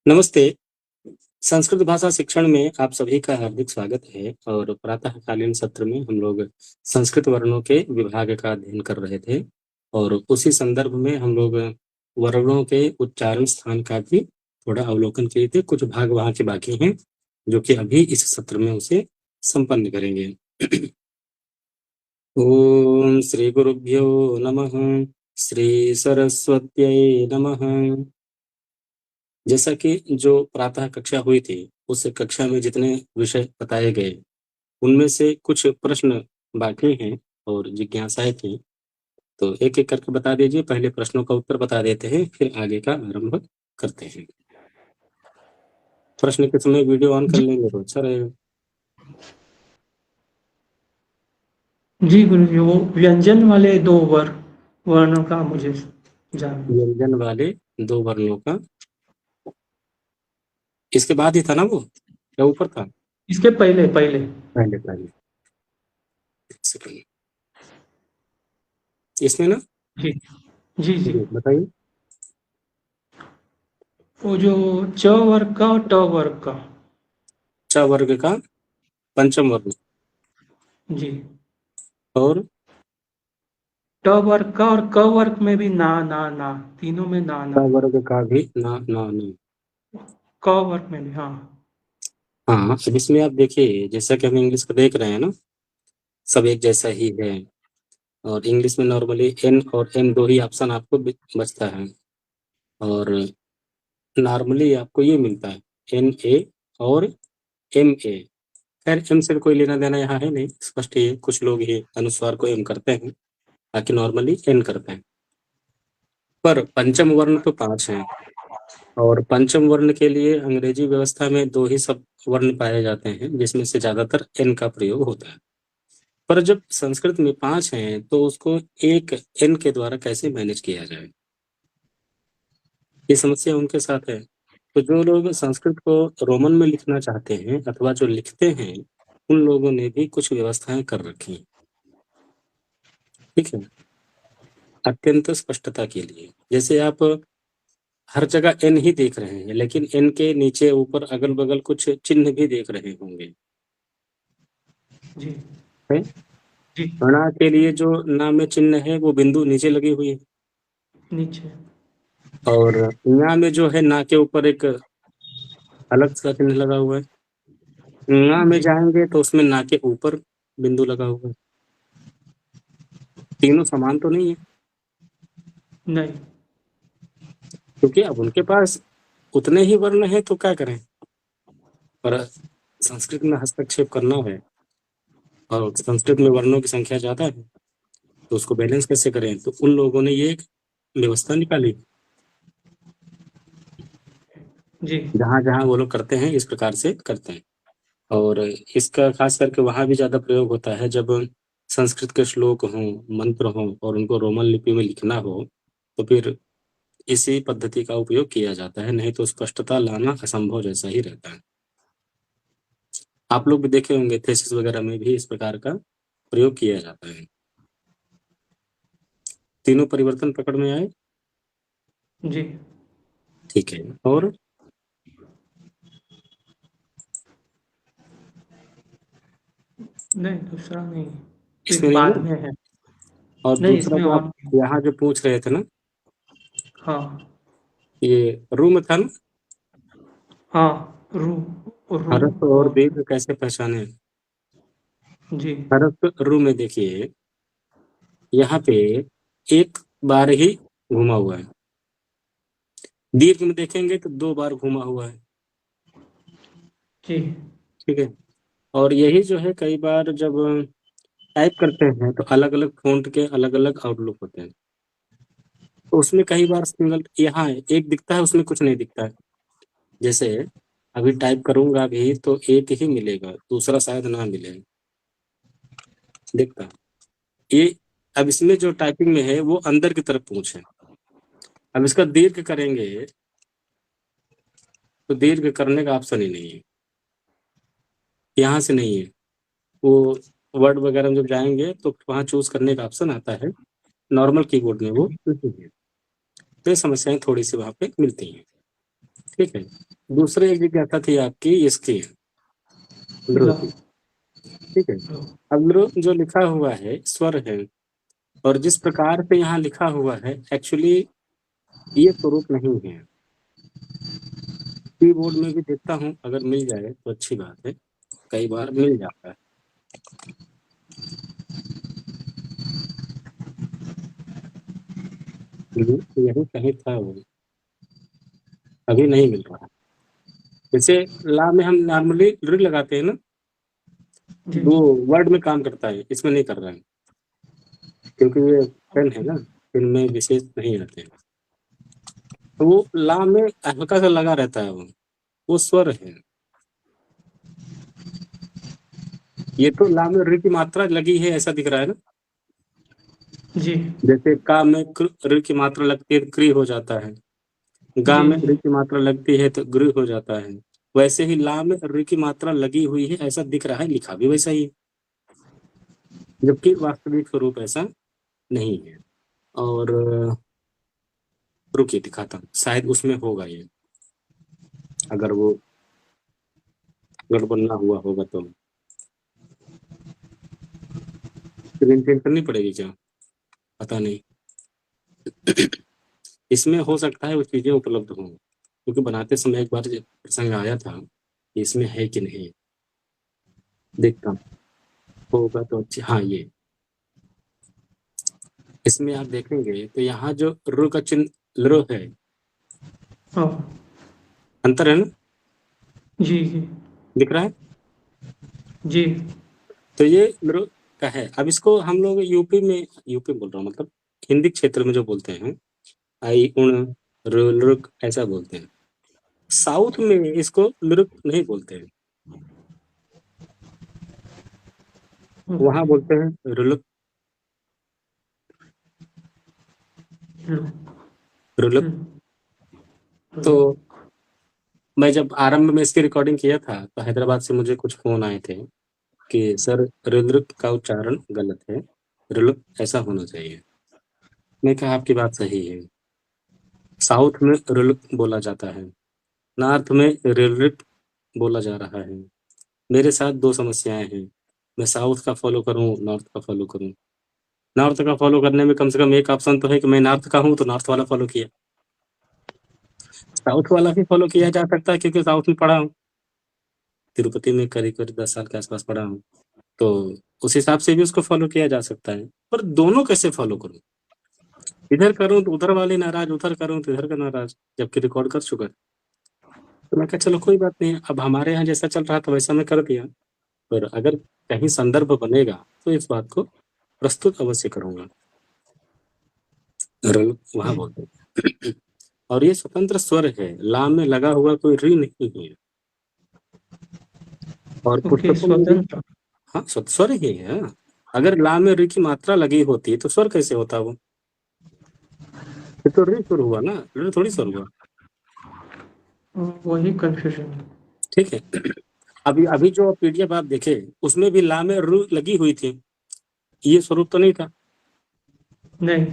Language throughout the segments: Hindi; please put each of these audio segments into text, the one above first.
नमस्ते। संस्कृत भाषा शिक्षण में आप सभी का हार्दिक स्वागत है और प्रातःकालीन सत्र में हम लोग संस्कृत वर्णों के विभाग का अध्ययन कर रहे थे और उसी संदर्भ में हम लोग वर्णों के उच्चारण स्थान का भी थोड़ा अवलोकन किए थे। कुछ भाग वहाँ के बाकी हैं जो कि अभी इस सत्र में उसे संपन्न करेंगे। ओम श्री गुरुभ्यो नमः। श्री सरस्वत्यै नमः। जैसा कि जो प्रातः कक्षा हुई थी, उस कक्षा में जितने विषय बताए गए, उनमें से कुछ प्रश्न बाकी हैं और जिज्ञासाएँ थीं, तो एक-एक करके बता दीजिए। पहले प्रश्नों का उत्तर बता देते हैं, फिर आगे का आरंभ करते हैं। प्रश्न के समय वीडियो ऑन कर जी लेंगे तो अच्छा रहेगा। जी गुरुजी, वो व्यंजन वाले दो वर्णों का मुझे जानना। व्यंजन वाले 2 वर्णों का इसके बाद ही था ना वो? या ऊपर था? इसके पहले पहले पहले। एक सेकंड। इसमें ना? जी जी जी, जी, बताइए। वो जो च वर्ग का और ट वर्ग का। च वर्ग का पंचम वर्ण जी, और ट वर्ग का और क वर्ग में भी ना तीनों में ट ना वर्ग का भी ना। क वर्ग में भी हाँ। हाँ, अब इसमें आप देखिए, जैसा कि हम इंग्लिश को देख रहे हैं ना, सब एक जैसा ही है और इंग्लिश में नॉर्मली एन और एम 2 ही ऑप्शन आपको बचता है और नॉर्मली आपको ये मिलता है एन ए और एम ए। खैर, एम से कोई लेना देना यहाँ है नहीं, स्पष्ट ही है। कुछ लोग ही अनुस्वार को एम करते हैं, बाकी नॉर्मली एन करते हैं। पर पंचम वर्ण तो 5 हैं और पंचम वर्ण के लिए अंग्रेजी व्यवस्था में 2 ही सब वर्ण पाए जाते हैं, जिसमें से ज्यादातर एन का प्रयोग होता है। पर जब संस्कृत में 5 हैं तो उसको एक एन के द्वारा कैसे मैनेज किया जाए, ये समस्या उनके साथ है। तो जो लोग संस्कृत को रोमन में लिखना चाहते हैं अथवा जो लिखते हैं, उन लोगों ने भी कुछ व्यवस्थाएं कर रखी हैं। ठीक है, अत्यंत स्पष्टता के लिए। जैसे आप हर जगह एन ही देख रहे हैं, लेकिन एन के नीचे ऊपर अगल बगल कुछ चिन्ह भी देख रहे होंगे। जी है, जी, गणा के लिए जो नाम में चिन्ह है वो बिंदु नीचे लगी हुई है नीचे और यहाँ में जो है ना के ऊपर एक अलग सा चिन्ह लगा हुआ है। ना में जी, जाएंगे तो उसमें ना के ऊपर बिंदु लगा हुआ है। तीनों समान तो नहीं है, नहीं क्योंकि अब उनके पास उतने ही वर्ण हैं तो क्या करें। पर संस्कृत में हस्तक्षेप करना है और संस्कृत में वर्णों की संख्या ज्यादा है, तो उसको बैलेंस कैसे करें। तो उन लोगों ने ये एक व्यवस्था निकाली, जी जहां जहां वो लोग करते हैं इस प्रकार से करते हैं। और इसका खास करके वहां भी ज्यादा प्रयोग होता है जब संस्कृत के श्लोक हों, मंत्र हों और उनको रोमन लिपि में लिखना हो, तो फिर इसी पद्धति का उपयोग किया जाता है, नहीं तो स्पष्टता लाना असंभव जैसा ही रहता है। आप लोग भी देखे होंगे थेसिस वगैरह में भी इस प्रकार का प्रयोग किया जाता है। तीनों परिवर्तन पकड़ में आए? जी, ठीक है। और नहीं दूसरा नहीं, फिर इसमें नहीं बाद ना? में है। और नहीं, दूसरा इसमें जो और आप नहीं। यहाँ जो पूछ रहे थे ना, हाँ ये रूम था ना, हाँ, रू रू हरस और और दीर्घ कैसे पहचाने। जी हरस रू में देखिए, यहाँ पे एक बार ही घुमा हुआ है। दीर्घ में देखेंगे तो 2 बार घुमा हुआ है। जी ठीक है, और यही जो है कई बार जब टाइप करते हैं तो अलग अलग फ़ॉन्ट के अलग अलग आउटलुक होते हैं। तो उसमें कई बार सिंगल यहाँ है, एक दिखता है उसमें कुछ नहीं दिखता है। जैसे अभी टाइप करूंगा भी तो एक ही मिलेगा, दूसरा शायद ना मिले। देखता ये, अब इसमें जो टाइपिंग में है वो अंदर की तरफ पूछ है। अब इसका दीर्घ करेंगे तो दीर्घ करने का ऑप्शन ही नहीं है, यहाँ से नहीं है। वो वर्ड वगैरह में जब जाएंगे तो वहाँ चूज करने का ऑप्शन आता है, नॉर्मल कीबोर्ड में वो नहीं है। तो ये समस्याएं थोड़ी सी वहाँ पे मिलती हैं। ठीक है, दूसरे एक जिज्ञासा थी आपकी इसकी, लृ ला की, ठीक है। लो। अब लृ जो लिखा हुआ है स्वर है, और जिस प्रकार से यहाँ लिखा हुआ है एक्चुअली ये स्वरूप नहीं है। कीबोर्ड में भी देखता हूँ, अगर मिल जाए तो अच्छी बात है, कई बार मिल जाता है। यही कहीं था वो, अभी नहीं मिल रहा। जैसे ला में हम नॉर्मली लृ लगाते हैं ना, जी, वो वर्ड में काम करता है, इसमें नहीं कर रहा है, क्योंकि ये पेन है ना, पेन में विशेष नहीं रहते हैं। तो वो ला में हल्का सा लगा रहता है, वो स्वर है। ये तो ला में ऋ की मात्रा लगी है ऐसा दिख रहा है ना, जी, जैसे का में ऋ की मात्रा लगती है तो क्री हो जाता है, गा जी, में जी, ऋ की मात्रा लगती है तो गृह हो जाता है। वैसे ही ला में ऋ की मात्रा लगी हुई है ऐसा दिख रहा है, लिखा भी वैसा ही है, जबकि वास्तविक स्वरूप ऐसा नहीं है। और रुकिए दिखाता हूँ, शायद उसमें होगा ये, अगर वो गड़बड़ ना हुआ होगा तो। स्क्रीन चेंज करनी पड़ेगी क्या, पता नहीं। इसमें हो सकता है वो चीजें उपलब्ध हों, क्योंकि बनाते समय एक बार प्रसंग आया था कि इसमें है कि नहीं, देखता हूँ होगा तो अच्छी। हाँ, ये इसमें आप देखेंगे तो यहाँ जो रू का चिन्ह लृ है, हाँ, अंतर है ना, जी, जी, दिख रहा है। जी, तो ये लृ का है। अब इसको हम लोग यूपी में, यूपी बोल रहा हूँ मतलब हिंदी क्षेत्र में जो बोलते हैं, आई उण ऋ लृ ऐसा बोलते हैं। साउथ में इसको लृ नहीं बोलते हैं, वहां ओके, बोलते हैं ऋ लो, ऋ। लो, तो लो, मैं जब आरंभ में इसकी रिकॉर्डिंग किया था तो हैदराबाद से मुझे कुछ फोन आए थे कि सर ऋ का उच्चारण गलत है, ऋ ऐसा होना चाहिए। मैं कहा आपकी बात सही है, साउथ में ऋ बोला जाता है, नॉर्थ में ऋ बोला जा रहा है। मेरे साथ दो समस्याएं हैं, मैं साउथ का फॉलो करूं नॉर्थ का फॉलो करूं। नॉर्थ का फॉलो करने में कम से कम एक ऑप्शन तो है कि मैं नॉर्थ का हूं तो नॉर्थ वाला फॉलो किया, साउथ वाला भी फॉलो किया जा सकता है क्योंकि साउथ में पढ़ा हूँ, तिरुपति में करीब करीब 10 साल के आसपास पढ़ा हूँ, तो उस हिसाब से भी उसको फॉलो किया जा सकता है। पर दोनों कैसे फॉलो करूं, इधर करूं तो उधर वाले नाराज, उधर करूं तो इधर का नाराज, जबकि रिकॉर्ड कर चुका। तो मैं कहा चलो कोई बात नहीं, अब हमारे यहाँ जैसा चल रहा था वैसा मैं कर दिया, पर अगर कहीं संदर्भ बनेगा तो इस बात को प्रस्तुत अवश्य करूंगा। रंग वहां जी, बोलते हैं। और ये स्वतंत्र स्वर है, लाम में लगा हुआ कोई री नहीं है। और ओके, पुस्तकों में भी स्वतंत्र, हाँ स्वर ही है। अगर लाम में री की मात्रा लगी होती तो स्वर कैसे होता वो, ये तो री स्वर हुआ ना, री थोड़ी स्वर हुआ। वही कंफ्यूजन है। ठीक है। अभी अभी जो पीडीएफ आप देखे उसमें भी ला में रू लगी हुई थी, ये स्वरूप तो नहीं था, नहीं,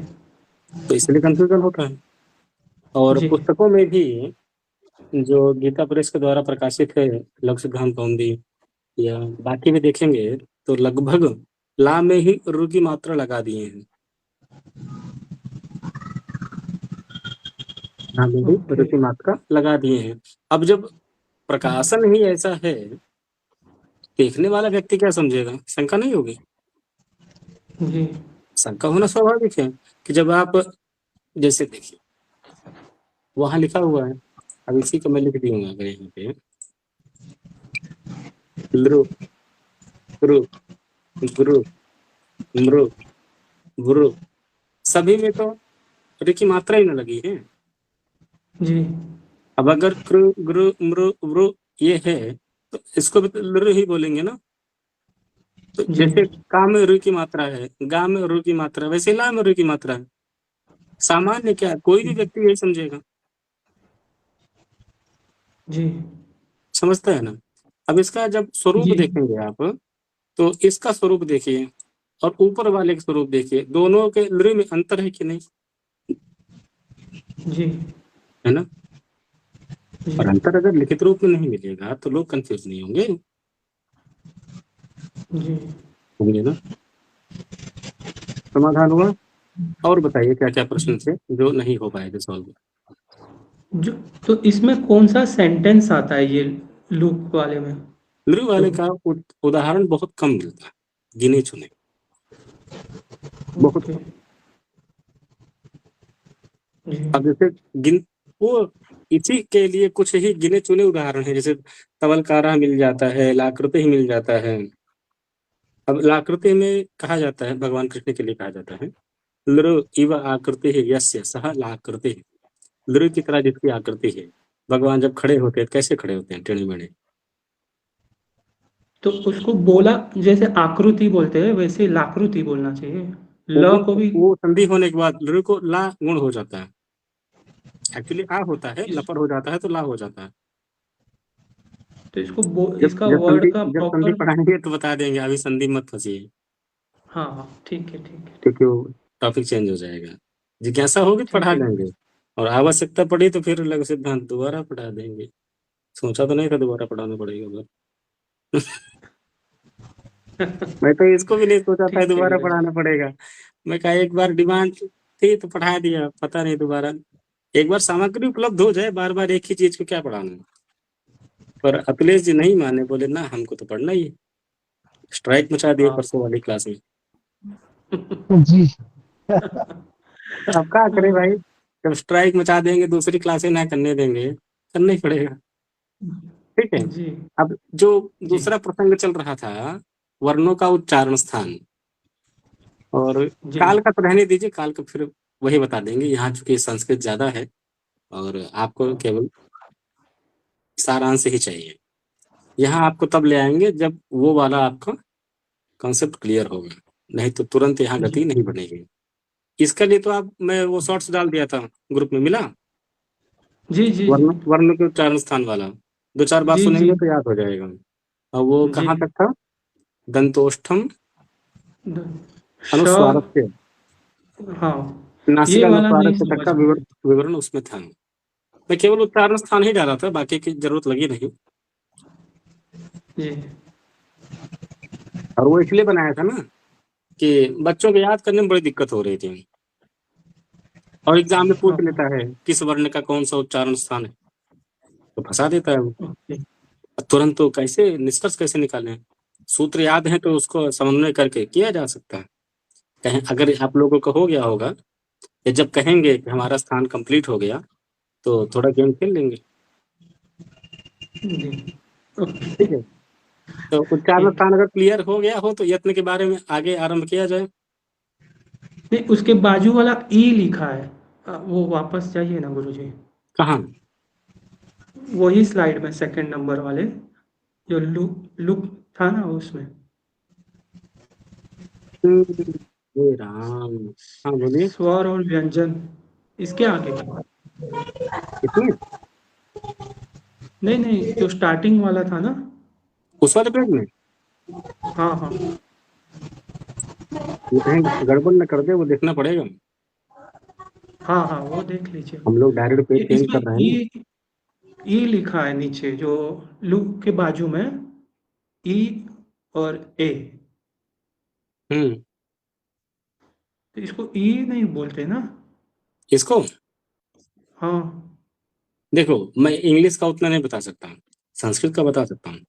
तो इसलिए कंफ्यूजन होता है। और जी, पुस्तकों में भी जो गीता प्रेस के द्वारा प्रकाशित है, लक्ष्य सिद्धांत कौमुदी या बाकी भी देखेंगे तो लगभग ला में ही रू की मात्रा लगा दिए हैं, ला में ही रू ओके, की मात्रा लगा दिए हैं। अब जब प्रकाशन ही ऐसा है, देखने वाला व्यक्ति क्या समझेगा, शंका नहीं होगी। जी, शंका होना स्वाभाविक है कि जब आप, जैसे देखिए वहां लिखा हुआ है, अब इसी को मैं लिख दूंगा अगर यहाँ पे लृ ऋ गुरु मृ गुरु, सभी में तो ऋ की मात्रा ही ना लगी है। जी, अब अगर कृ गृ मृ वृ ये है तो इसको भी तो लृ ही बोलेंगे ना। तो जी, जैसे का में ऋ की मात्रा है, गा में ऋ की मात्रा है, वैसे ला में ऋ की मात्रा है। सामान्य क्या कोई भी व्यक्ति यही समझेगा, जी, समझता है ना। अब इसका जब स्वरूप जी, देखेंगे आप, तो इसका स्वरूप देखिए और ऊपर वाले का स्वरूप देखिए, दोनों के लृ में अंतर है कि नहीं, जी, है ना। जी, और अंतर अगर लिखित रूप में नहीं मिलेगा तो लोग कंफ्यूज नहीं होंगे। जी। होंगे ना? समाधान हुआ? और बताइए क्या क्या प्रश्न थे जो नहीं हो पाए थे सॉल्व? जो तो इसमें कौन-सा सेंटेंस आता है ये लूप वाले में? लृ जो वाले का उदाहरण बहुत कम मिलता है, गिने चुने, बहुत ओके, कम। जी, अब जैसे गिन वो इसी के लिए कुछ ही गिने चुने उदाहरण है, जैसे तवलकारा मिल जाता है, लाकृति ही मिल जाता है। अब लाकृति में कहा जाता है, भगवान कृष्ण के लिए कहा जाता है, लृ इव आकृति यस्य सह लाकृति। लृ की तरह जिसकी आकृति है, भगवान जब खड़े होते हैं कैसे खड़े होते हैं? टेढ़े मेढ़े। तो उसको बोला जैसे आकृति बोलते हैं वैसे लाकृति बोलना चाहिए। ल को भी वो संधि होने के बाद लृ को ला गुण हो जाता है। एक्चुअली आ होता है, इस लपर हो जाता है तो ला हो जाता है। तो इसको बो जब इसका जब संधि वर्ड का जब संधि प्रॉपर पढ़ाएंगे तो बता देंगे, अभी संधि मत फंसिए, हाँ, हाँ, ठीक है, ठीक है, क्योंकि वो टॉपिक चेंज हो जाएगा। जिज्ञासा होगी तो ठीक पढ़ा है। देंगे, और आवश्यकता पड़ी तो फिर लघु सिद्धांत दोबारा पढ़ा देंगे। सोचा तो नहीं था दोबारा पढ़ाना पड़ेगा उधर। मैं तो इसको भी नहीं सोचा था ठीक है दोबारा गुरुजी। पढ़ाना पड़ेगा। मैं कहा एक बार डिमांड थी तो पढ़ा दिया, पता नहीं दोबारा। एक बार सामग्री उपलब्ध हो जाए, बार बार एक ही चीज को क्या पढ़ाना है। पर अखिलेश जी नहीं माने, बोले ना हमको तो पढ़ना ही है। स्ट्राइक मचा दिए हाँ। परसों वाली क्लास में। जी। तो अब क्या करें भाई, जब स्ट्राइक मचा देंगे दूसरी क्लासें ना करने देंगे, करना ही पड़ेगा। ठीक है। जी, अब जो जी, दूसरा प्रसंग चल रहा था, वर्णों का उच्चारण स्थान, और जी, काल का तो रहने दीजिए, काल का फिर वही बता देंगे। यहाँ चूंकि संस्कृत ज्यादा है और आपको केवल सारांश ही चाहिए, यहाँ आपको तब ले आएंगे जब वो वाला आपका कॉन्सेप्ट क्लियर होगा, नहीं तो तुरंत यहाँ जी, गति नहीं बढ़ेगी। इसके लिए तो आप, मैं वो शॉर्ट्स डाल दिया था ग्रुप में, मिला? जी, जी, जी, वर्ण वर्ण के उच्चारण स्थान वाला, दो चार बार जी, जी, सुनेंगे तो याद हो जाएगा। और वो जी, कहाँ तक था? दंतोष्ठम द श अनुस्वारस्य, हाँ, ये नासिका वाला नहीं अनुस्वारस्य तक समझ का में आया। विवरण उसमें था। मैं केवल उच्चारण स्थान ही डाला था, बाकी की जरूरत लगी नहीं। जी, और वो इसलिए बनाया था ना कि बच्चों को याद करने में बड़ी दिक्कत हो रही थी, और एग्जाम में पूछ हाँ, लेता है किस वर्ण का कौन सा उच्चारण स्थान है, तो फंसा देता है वो। ओके, तुरंत तो कैसे निष्कर्ष कैसे निकालें? सूत्र याद है तो उसको समन्वय करके किया जा सकता है। कहें अगर आप लोगों को हो गया होगा, या जब कहेंगे कि हमारा स्थान कंप्लीट हो गया तो थोड़ा गेम खेल लेंगे। जी, ओके, ठीक है। तो उच्चारण ठीक है। स्थान अगर क्लियर हो गया हो तो यत्न के बारे में आगे आरंभ किया जाए। नहीं, उसके बाजू वाला ई लिखा है। वो वापस जाइए ना गुरुजी, कहाँ? वही स्लाइड में सेकंड नंबर वाले जो लुक था ना उसमें। हम्म, हे राम। हाँ बोलिए। स्वर और व्यंजन इसके आगे। इसमें नहीं, नहीं, जो स्टार्टिंग वाला था ना। उस वाले पेज में हाँ, हाँ, ये कहीं गड़बड़ न कर दे, वो देखना पड़ेगा। हाँ, हाँ, वो देख लीजिए। हम लोग डायरेक्ट पेज ये चेंज इसमें कर रहे हैं ना। ई लिखा है नीचे जो लुक के बाजू में ई और ए। हम्म। तो इसको ई नहीं बोलते ना। इसको हाँ, देखो, मैं इंग्लिश का उतना नहीं बता सकता, संस्कृत का बता सकता हूँ।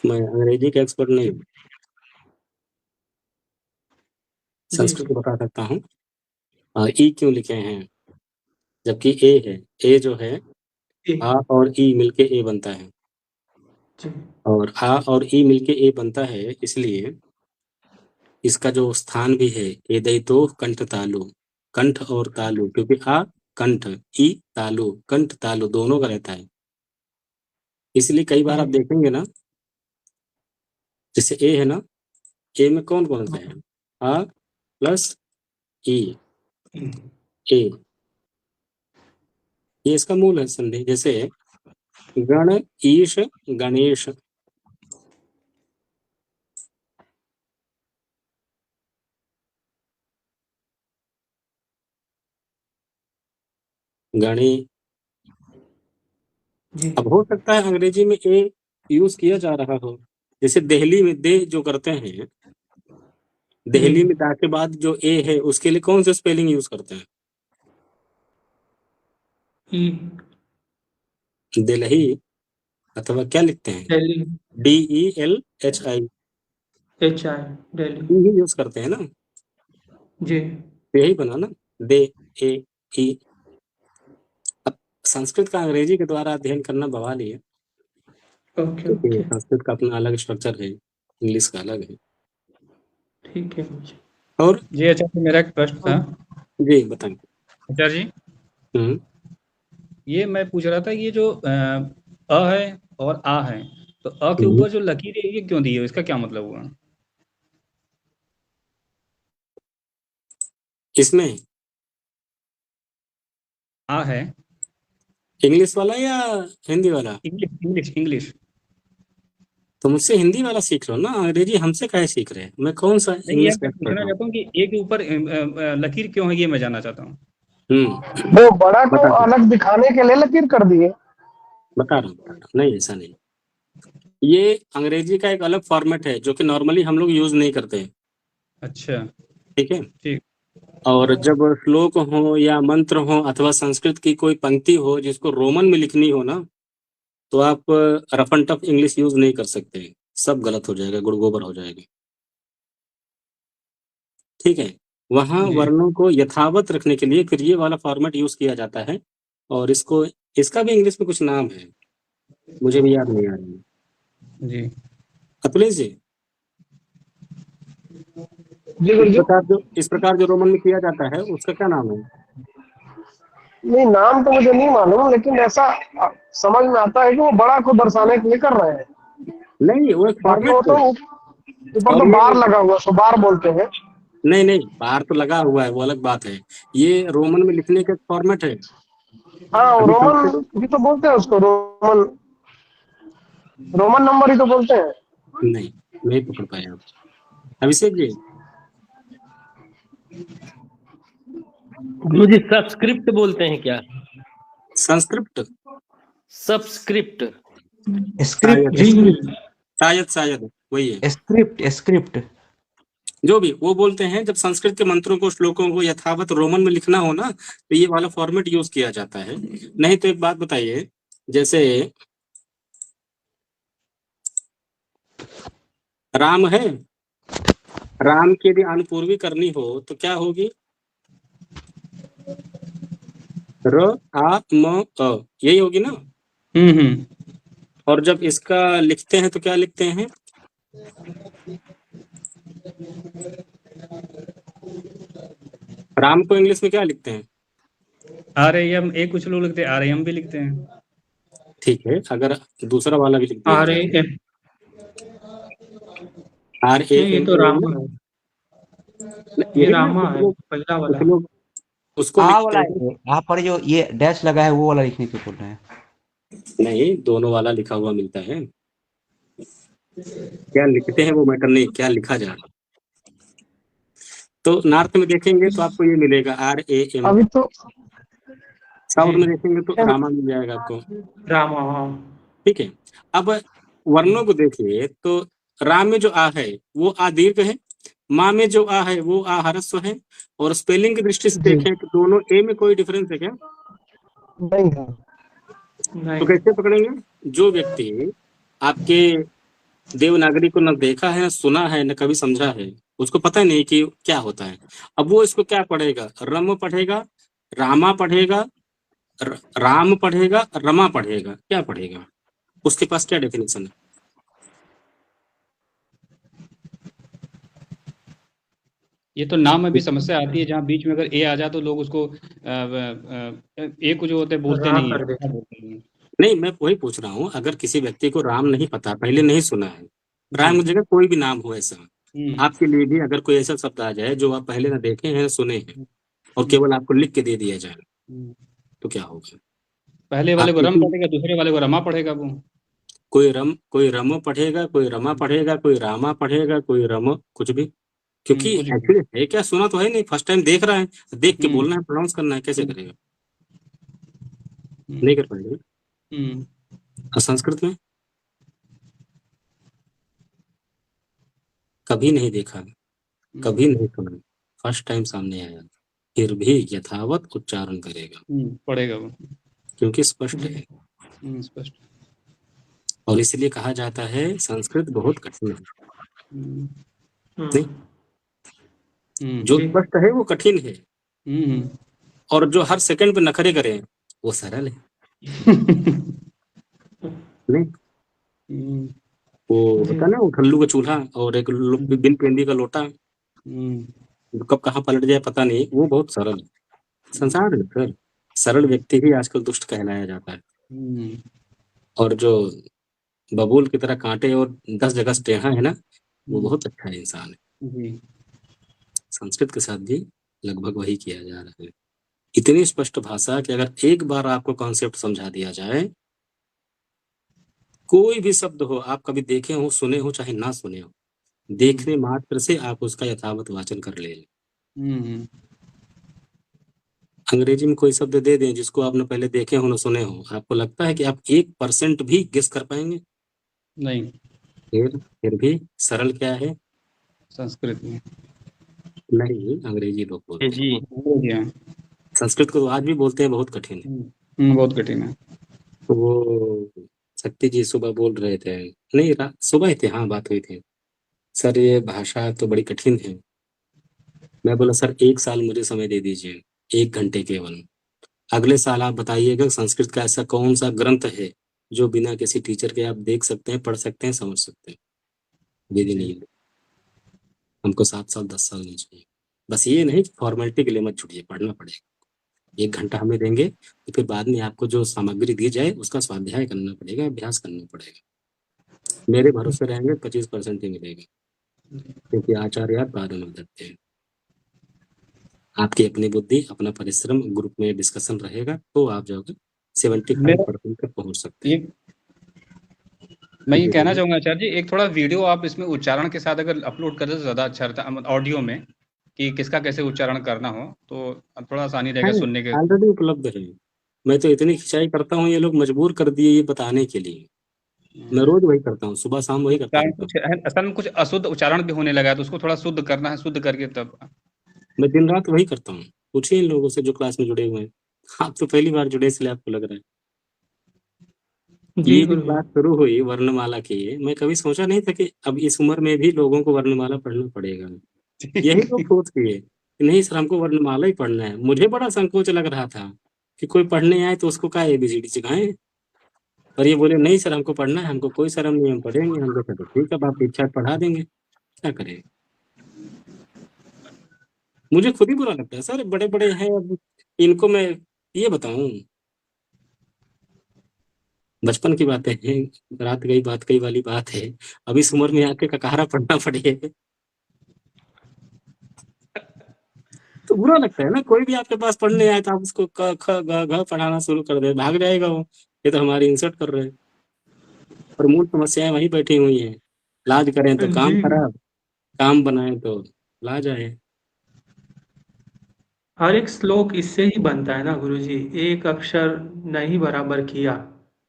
मैं अंग्रेजी का एक्सपर्ट नहीं हूँ, जी, संस्कृत जी, को बता सकता हूँ। ई क्यों लिखे हैं जबकि ए है? ए जो है, ए, आ और ई मिलके ए बनता है, जी, और आ और ई मिलके ए बनता है, इसलिए इसका जो स्थान भी है, ए दई तो कंठ तालु, कंठ और तालु, क्योंकि आ कंठ, ई तालु, कंठ तालु दोनों का रहता है। इसलिए कई बार जी, आप देखेंगे ना, जैसे ए है ना, ए में कौन कौन सा हाँ, है? आ प्लस ई, ई, ए, ये इसका मूल है संधि। जैसे गण ईश गणेश, गणे जी अब हो सकता है अंग्रेजी में ए यूज किया जा रहा हो, जैसे दिल्ली में दे जो करते हैं, जी दिल्ली में दा के बाद जो ए है उसके लिए कौन से स्पेलिंग यूज करते हैं? ई दिल्ही अथवा क्या लिखते हैं? दिल्ली DELHI HI दिल्ली ही यूज करते हैं ना, जी तो यही बना ना, दे ए ई। अब संस्कृत का अंग्रेजी के द्वारा अध्ययन करना बवाल ही है, ओके क्योंकि ओके संस्कृत का अपना अलग स्ट्रक्चर है, इंग्लिश का अलग है। ठीक है मुझे और जी अच्छा, तो मेरा एक प्रश्न था जी बताएं। आचार्य जी। हम्म ये मैं पूछ रहा था, ये जो अ है और आ है, तो अ के हम्म। ऊपर जो लकीर है ये क्यों दी है, इसका क्या मतलब हुआ? इसमें आ है इंग्लिश वाला या हिंदी वाला? English English English. तो मुझसे हिंदी वाला सीख लो ना, अंग्रेजी हमसे काहे सीख रहे हैं? मैं कौन सा नहीं, ये इंग्लिश का मैं एक्सपर्ट पूछना हूँ? चाहता हूँ कि ए के ऊपर लकीर क्यों है, ये मैं जानना चाहता हूँ। वो बड़ा को बता दो, अलग दिखाने के लिए लकीर कर दिए। बता रहा हूँ। नहीं, ऐसा नहीं। ये अंग्रेजी का एक अलग फॉर्मेट है जो कि नॉर्मली हम लोग यूज नहीं करते, अच्छा ठीक है? ठीक। और जब श्लोक हो या मंत्र हो अथवा संस्कृत की कोई पंक्ति हो जिसको रोमन में लिखनी हो ना, तो आप rough and tough English use नहीं कर सकते, सब गलत हो जाएगा, गुड़ गोबर हो जाएगा, ठीक है? वहां जी वर्णों को यथावत रखने के लिए फिर ये वाला फॉर्मेट यूज किया जाता है, और इसको, इसका भी इंग्लिश में कुछ नाम है, मुझे भी याद नहीं आ रहा है। जी अतुलेश जी, जी गुरु जी। इस प्रकार जो रोमन में किया जाता है उसका क्या नाम है? नहीं, नाम तो मुझे नहीं मालूम, लेकिन ऐसा समझ में आता है कि वो बड़ा को दर्शाने के लिए कर रहे हैं। नहीं, वो एक बाकी फॉर्मेट वो तो है। ऊपर और तो ये बार लगा हुआ, उसको बार बोलते हैं। नहीं नहीं, बार तो लगा हुआ है, वो अलग बात है। ये रोमन में लिखने का फॉर्मेट है। हाँ, वो अभी रोमन संस्कृत, भी तो बोलते हैं उसको, रोमन रोमन नंबर ही तो बोलते हैं। नहीं पकड़ पाए आप। अभिषेक जी, गुरु जी सबस्क्रिप्ट बोलते हैं क्या? संस्कृत, सबस्क्रिप्ट। स्क्रिप्ट जी गुरु जी शायद वही है। स्क्रिप्ट स्क्रिप्ट जो भी वो बोलते हैं, जब संस्कृत के मंत्रों को, श्लोकों को यथावत रोमन में लिखना हो ना, तो ये वाला फॉर्मेट यूज किया जाता है। नहीं तो एक बात बताइए, जैसे राम है, राम की यदि अनुपूर्वी करनी हो तो क्या होगी? र आ म अ, यही होगी ना? हम्म। और जब इसका लिखते हैं तो क्या लिखते हैं? राम को इंग्लिश में क्या लिखते हैं? RAM, एक कुछ लोग लिखते हैं RAM भी लिखते हैं। ठीक है, अगर दूसरा वाला भी लिख दिया RAM जाए, नहीं, ये RAM तो तो रामा होगा ना, ये यही ना। रामा कुछ है लोग, पहला कुछ वाला। लोग उसको आ लिखते वाला हैं। है, यहाँ पर जो ये डैश लगा है वो वाला लिखने को बोल रहे हैं। नहीं, दोनों वाला लिखा हुआ मिलता है। क्या लिखते हैं वो मैटर नहीं, क्या लिखा जा रहा है। तो नॉर्थ में देखेंगे तो आपको ये मिलेगा RAM, अभी तो साउथ जी में देखेंगे तो रामा मिल जाएगा आपको, रामा हाँ ठीक है? अब वर्णों को देखिए तो राम में जो आ है वो आ दीर्घ है, माँ में जो आ है वो आ ह्रस्व है, और स्पेलिंग की दृष्टि से जी देखें तो दोनों ए में कोई डिफरेंस है क्या? नहीं है। तो नहीं कैसे पकड़ेंगे? जो व्यक्ति आपके देवनागरी को न देखा है, न सुना है, न कभी समझा है, उसको पता नहीं कि क्या होता है। अब वो इसको क्या पढ़ेगा? रम पढ़ेगा, रामा पढ़ेगा, राम पढ़ेगा, रमा पढ़ेगा, क्या पढ़ेगा? उसके पास क्या डेफिनेशन है? ये तो नाम में भी समस्या आती है, जहाँ बीच में अगर ए आ जाए तो लोग उसको ए को जो होते हैं बोलते रा नहीं है, कर देते क्या बोलते हैं। नहीं, मैं वही पूछ रहा हूँ, अगर किसी व्यक्ति को राम नहीं पता, पहले नहीं सुना है, राम जी की जगह कोई भी नाम हो ऐसा, हम्म आपके लिए भी अगर कोई ऐसा शब्द आ जाए जो आप पहले ना देखे हैं, ना सुने हैं, और केवल आपको लिख के दे दिया जाए, हम्म। तो क्या होगा? पहले वाले आप को रम किसी, पढ़ेगा, दूसरे वाले को रमा पढ़ेगा वो। कोई रमो पढ़ेगा, कोई रमा पढ़ेगा, कोई रामा पढ़ेगा, कोई रमो, कुछ भी। क्योंकि कुछ भी। एक्चुअली है क्या, सुना तो है नहीं, फर्स्ट टाइम देख रहा है, देख के हम्म बोलना है, प्रोनाउंस करना है, कैसे हम्म करेगा? हम्म नहीं कर पाएगा। हम्म। और संस्कृत में कभी नहीं देखा, कभी नहीं सुना, फर्स्ट टाइम सामने आया, फिर भी यथावत उच्चारण करेगा पढ़ेगा वो। क्योंकि स्पष्ट जी। है। स्पष्ट। और इसलिए कहा जाता है संस्कृत बहुत कठिन है। हम्म, नहीं, जो जी। स्पष्ट है वो कठिन है, हम्म, और जो हर सेकंड पे नखरे करे वो सरल है। नहीं, हम्म, वो जी। होता ना उठल्लू का चूल्हा और एक बिन पेंदी का लोटा, कब कहाँ पलट जाए पता नहीं, वो बहुत सरल है। संसार है सर, सरल व्यक्ति ही आजकल दुष्ट कहलाया जाता है। और जो बबूल की तरह कांटे और 10 जगह टेढ़ा है ना, वो बहुत अच्छा इंसान है। जी। संस्कृत के साथ भी लगभग वही किया जा रहा है। इतनी स्पष्ट भाषा कि अगर एक बार आपको कॉन्सेप्ट समझा दिया जाए, कोई भी शब्द हो, आप कभी देखे हो, सुने हो, चाहे ना सुने हो, देखने मात्र से आप उसका यथावत वाचन कर ले। अंग्रेजी में कोई शब्द दे दें जिसको आपने पहले देखे हो ना सुने हो, आपको लगता है कि आप 1% भी गेस कर पाएंगे? नहीं, फिर भी सरल क्या है? संस्कृत में। नहीं, अंग्रेजी लोग बोलते हैं। जी अंग्रेजी है। संस्कृत को तो आज भी बोलते हैं, बहुत कठिन है। बहुत कठिन है। तो वो शक्ति जी सुबह बोल रहे थे, नहीं सुबह ही थे, हाँ बात हुई थी, सर ये भाषा तो बड़ी कठिन है। मैं बोला सर 1 साल मुझे समय दे दीजिए, 1 घंटे केवल। अगले साल आप बताइएगा संस्कृत का ऐसा कौन सा ग्रंथ है जो बिना किसी टीचर के आप देख सकते हैं, पढ़ सकते हैं, समझ सकते हैं। विधि नहीं है। हमको 7 साल 10 साल नहीं चाहिए। बस ये नहीं कि फॉर्मेलिटी के लिए मत छुड़िए, पढ़ना पड़ेगा। 1 घंटा हमें देंगे तो फिर बाद में आपको जो सामग्री दी जाए उसका स्वाध्याय करना पड़ेगा, अभ्यास करना पड़ेगा। मेरे भरोसे रहेंगे 25% ही मिलेगा, क्योंकि आचार्य प्रारंभ देते हैं। आपकी अपनी बुद्धि, अपना परिश्रम, ग्रुप में डिस्कशन रहेगा तो आप जो है 75% तक पहुंच सकते हैं। मैं ये जी कहना बोलिए। चाहूंगा आचार्य जी, एक थोड़ा वीडियो आप इसमें उच्चारण के साथ अगर अपलोड कर दे तो ज्यादा अच्छा रहता, ऑडियो में, कि किसका कैसे उच्चारण करना हो तो थोड़ा आसानी रहेगा सुनने के। ऑलरेडी उपलब्ध है। मैं तो इतनी खिंचाई करता हूँ, ये लोग मजबूर कर दिए ये बताने के लिए। मैं रोज वही करता हूँ, सुबह शाम वही करता रहता हूँ। असल में कुछ अशुद्ध उच्चारण भी होने लगा है, तो उसको थोड़ा शुद्ध करना है, शुद्ध करके तब। मैं दिन रात वही करता हूँ। पूछिए इन लोगों से जो क्लास में जुड़े हुए हैं। आप तो पहली बार जुड़े इसलिए आपको लग रहा है। जी ये जो गुरुजी। क्लास शुरू हुई वर्णमाला की, मैं कभी सोचा नहीं था कि अब इस उम्र में भी लोगों को वर्णमाला पढ़ना पड़ेगा। यही लोग सोच किए कि नहीं सर हमको वर्णमाला ही पढ़ना है। मुझे बड़ा संकोच लग रहा था कि कोई पढ़ने आए तो उसको क्या ABCD सिखाएं, और ये बोले नहीं सर हमको पढ़ना है, हमको कोई शर्म नहीं, हम पढ़ेंगे। हम लोग कहते ठीक है, अब आपकी इच्छा पढ़ा देंगे, क्या करें। मुझे खुद ही बुरा लगता है सर, बड़े बड़े हैं, अब इनको मैं ये बताऊं। बचपन की बातें हैं, रात गई बात कई वाली बात है। अब इस उम्र में आके ककारा पढ़ना पड़े तो बुरा लगता है ना। कोई भी आपके पास पढ़ने आए तो आप उसको क ख ग घ पढ़ाना शुरू कर दे, भाग जाएगा वो, ये तो हमारी इंसल्ट कर रहे हैं। और मूल समस्याएं वहीं बैठी हुई हैं। लाज करें तो काम जी। खराब, काम बनाए तो लाज आए। हर एक श्लोक इससे ही बनता है ना गुरुजी, एक अक्षर नहीं बराबर किया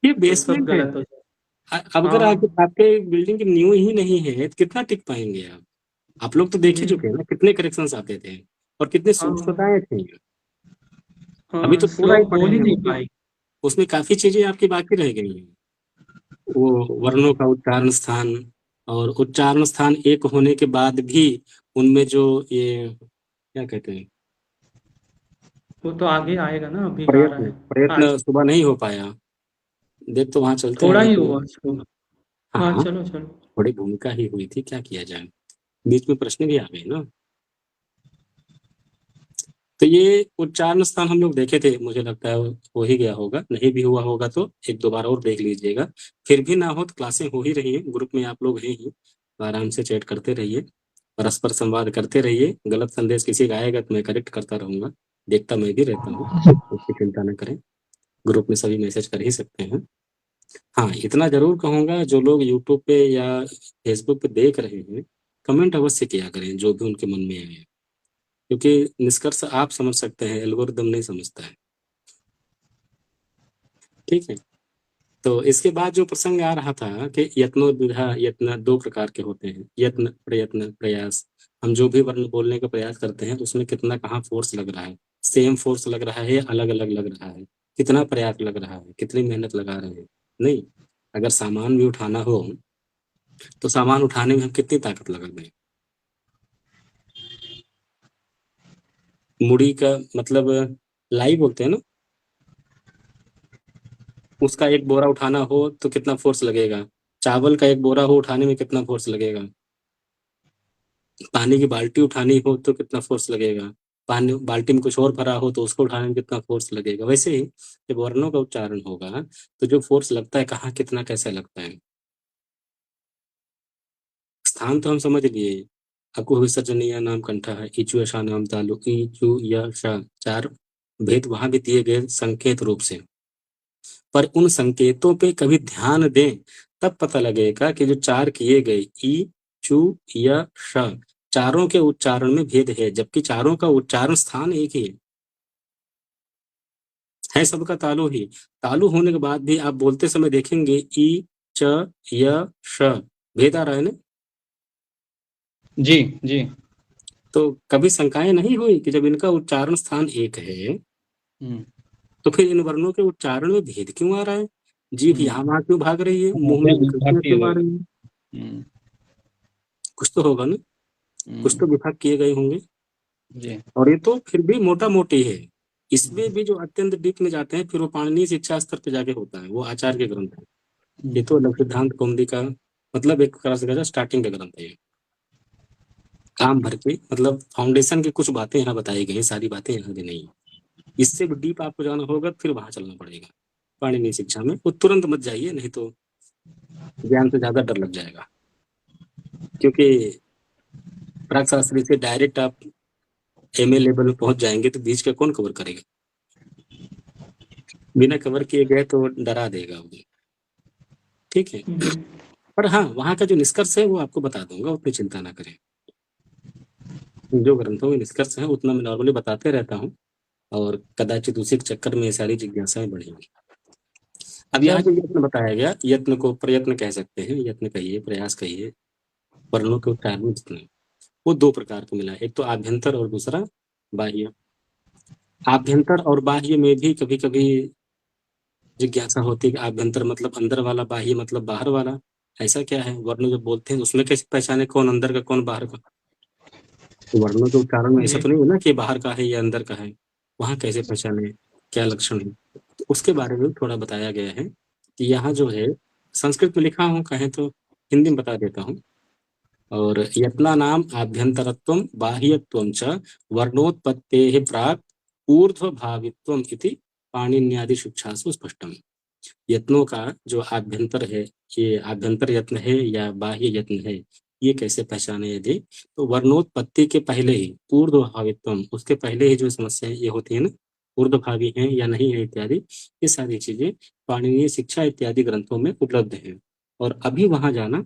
ये तो सब बेसमेंट है। गलत हो जाए। अब अगर हाँ। आपके बिल्डिंग की नींव ही नहीं है तो कितना टिक पाएंगे आप लोग तो देख ही जी। चुके हैं ना कितने करेक्शंस आते थे और कितने हाँ। सूक्ष्मताएं थी। अभी हाँ, तो थोड़ा ही श्लोक बोल ही पढ़ेंगे, नहीं उसमें पाई। उसमें काफी चीजें आपकी बाकी रह गई हैं। वो वर्णों का उच्चारण स्थान, और उच्चारण स्थान एक होने के बाद भी उनमें जो ये क्या कहते हैं, वो तो आगे आएगा ना, अभी आ रहा प्रयत्न है प्रयत्न आज। सुबह नहीं हो पाया। देख तो वहां चलते हैं थोड़ा ही लेकिन हुआ श्लोक। हाँ, हाँ, चलो चलो। थोड़ी भूमिका ही हुई थी, क्या किया जाए। बीच में प्रश्न भी आ गए ना। तो ये उच्चारण स्थान हम लोग देखे थे, मुझे लगता है हो ही गया होगा, नहीं भी हुआ होगा तो एक दो बार और देख लीजिएगा। फिर भी ना हो तो क्लासें हो ही रही है, ग्रुप में आप लोग हैं ही, तो आराम से चैट करते रहिए, परस्पर संवाद करते रहिए। गलत संदेश किसी का आएगा तो मैं करेक्ट करता रहूंगा, देखता मैं भी रहता हूँ, उसकी चिंता न करें। ग्रुप में सभी मैसेज कर ही सकते हैं। हाँ, इतना जरूर कहूंगा, जो लोग यूट्यूब पे या फेसबुक पे देख रहे हैं, कमेंट अवश्य किया करें जो भी उनके मन में आए, क्योंकि निष्कर्ष आप समझ सकते हैं, एल्गोरिदम नहीं समझता है। ठीक है, तो इसके बाद जो प्रसंग आ रहा था कि यत्नो द्विधा यत्न 2 प्रकार के होते हैं, यत्न, प्रयत्न, प्रयास। हम जो भी वर्ण बोलने का प्रयास करते हैं उसमें कितना कहाँ फ़ोर्स लग रहा है, सेम फ़ोर्स लग रहा है या अलग-अलग लग रहा है, कितना प्रयास लग रहा है, कितनी मेहनत लगा रहे हैं। नहीं, अगर सामान भी उठाना हो, तो सामान उठाने में हम कितनी ताकत लगा दें। मुड़ी का मतलब लाई बोलते हैं ना, उसका 1 बोरा उठाना हो तो कितना फ़ोर्स लगेगा, चावल का 1 बोरा हो उठाने में कितना फ़ोर्स लगेगा, पानी की बाल्टी उठानी हो तो कितना फ़ोर्स लगेगा, पानी बाल्टी में कुछ और भरा हो तो उसको उठाने में कितना फ़ोर्स लगेगा। वैसे ही जब वर्णों का उच्चारण होगा तो जो फ़ोर्स लगता है कहाँ, कितना, कैसे लगता है। स्थान तो हम समझ लिए, अकुह विसर्जनीय नाम कंठा है, इचु यशा नाम तालु, ई, चु, य, श 4 भेद वहाँ भी दिए गए संकेत रूप से। पर उन संकेतों पे कभी ध्यान दें, तब पता लगेगा कि जो 4 किए गए ई, चु, य, श चारों के उच्चारण में भेद है, जबकि चारों का उच्चारण स्थान एक ही है सबका तालु ही। तालु होने के बाद भी आप बोलते समय देखेंगे ई, च, य, श भेद आ रहा है ना। जी, जी। तो कभी शंकाएं नहीं हुई कि जब इनका उच्चारण स्थान एक है, हुँ, तो फिर इन वर्णों के उच्चारण में भेद क्यों आ रहा है? जीभ हुँ। यहाँ वहाँ क्यों भाग रही है? हाँ, मुंह में विकृतियां विभक्ति हो क्यों आ गई। रही है? हुँ, कुछ तो होगा ना, कुछ तो हुँ। विभाग किए गए होंगे। जी। और ये तो फिर भी मोटा मोटी है। इसमें भी जो अत्यंत डीप में जाते हैं फिर वो पाणिनीय शिक्षा स्तर पे जाके होता है, वो आचार्य के ग्रंथ है। ये हुँ, तो लघु सिद्धांत कौमुदी का मतलब एक तरह से कहा जाए स्टार्टिंग का ग्रंथ है ये। काम भर के मतलब फाउंडेशन की कुछ बातें यहाँ बताई गई हैं, सारी बातें यहाँ भी नहीं है। इससे भी डीप आपको जाना होगा फिर वहां चलना पड़ेगा पाणिनीय शिक्षा में। वो तुरंत मत जाइए, नहीं तो ज्ञान से ज्यादा डर लग जाएगा। क्योंकि प्राक शास्त्री से डायरेक्ट आप एमए लेवल में पहुंच जाएंगे तो बीच का कौन कवर करेगा? बिना कवर किए गए तो डरा देगा वो। ठीक है, जी पर हाँ वहां का जो निष्कर्ष है वो आपको बता दूंगा, उतनी चिंता ना करें। जो ग्रंथों में निष्कर्ष है उतना मैं नॉर्मली बताते रहता हूँ, और कदाचित उसी के चक्कर में ये सारी जिज्ञासाएं बढ़ेंगी। अब अच्छा। यहाँ जो यत्न बताया गया, यत्न को प्रयत्न कह सकते हैं, यत्न कहिए, प्रयास कहिए, वर्णों के उच्चारण जितने, वो 2 प्रकार को मिला है, एक तो आभ्यंतर और दूसरा बाह्य। आभ्यंतर और बाह्य में भी कभी कभी जिज्ञासा होती है कि आभ्यंतर मतलब अंदर वाला, बाह्य मतलब बाहर वाला। ऐसा क्या है? वर्ण जब बोलते हैं उसमें कैसे पहचाने कौन अंदर का कौन बाहर का? तो वर्णों के उच्चारण में ऐसा जी तो नहीं है ना कि बाहर का है या अंदर का है, वहां कैसे पहचाने, क्या लक्षण है? तो उसके बारे में थोड़ा बताया गया है कि यहाँ जो है संस्कृत में लिखा हूँ, कहें तो हिंदी में बता देता हूँ। और यत्ना नाम आभ्यंतरत्वं बाह्यत्वं च वर्णोत्पत्तेः प्राक् ऊर्ध्वभावित्वम् इति पाणिन्यादि शिक्षासु स्पष्टम। यत्नों का जो आभ्यंतर है, ये आभ्यंतर यत्न है या बाह्य यत्न है, ये कैसे पहचाने? यदि तो वर्णोत्पत्ति के पहले ही ऊर्ध्वभावित्वम, उसके पहले ही जो समस्या ये होती है ना, ऊर्ध्वभावी है या नहीं है इत्यादि, ये सारी चीजें पाणिनीय शिक्षा इत्यादि ग्रंथों में उपलब्ध है। और अभी वहां जाना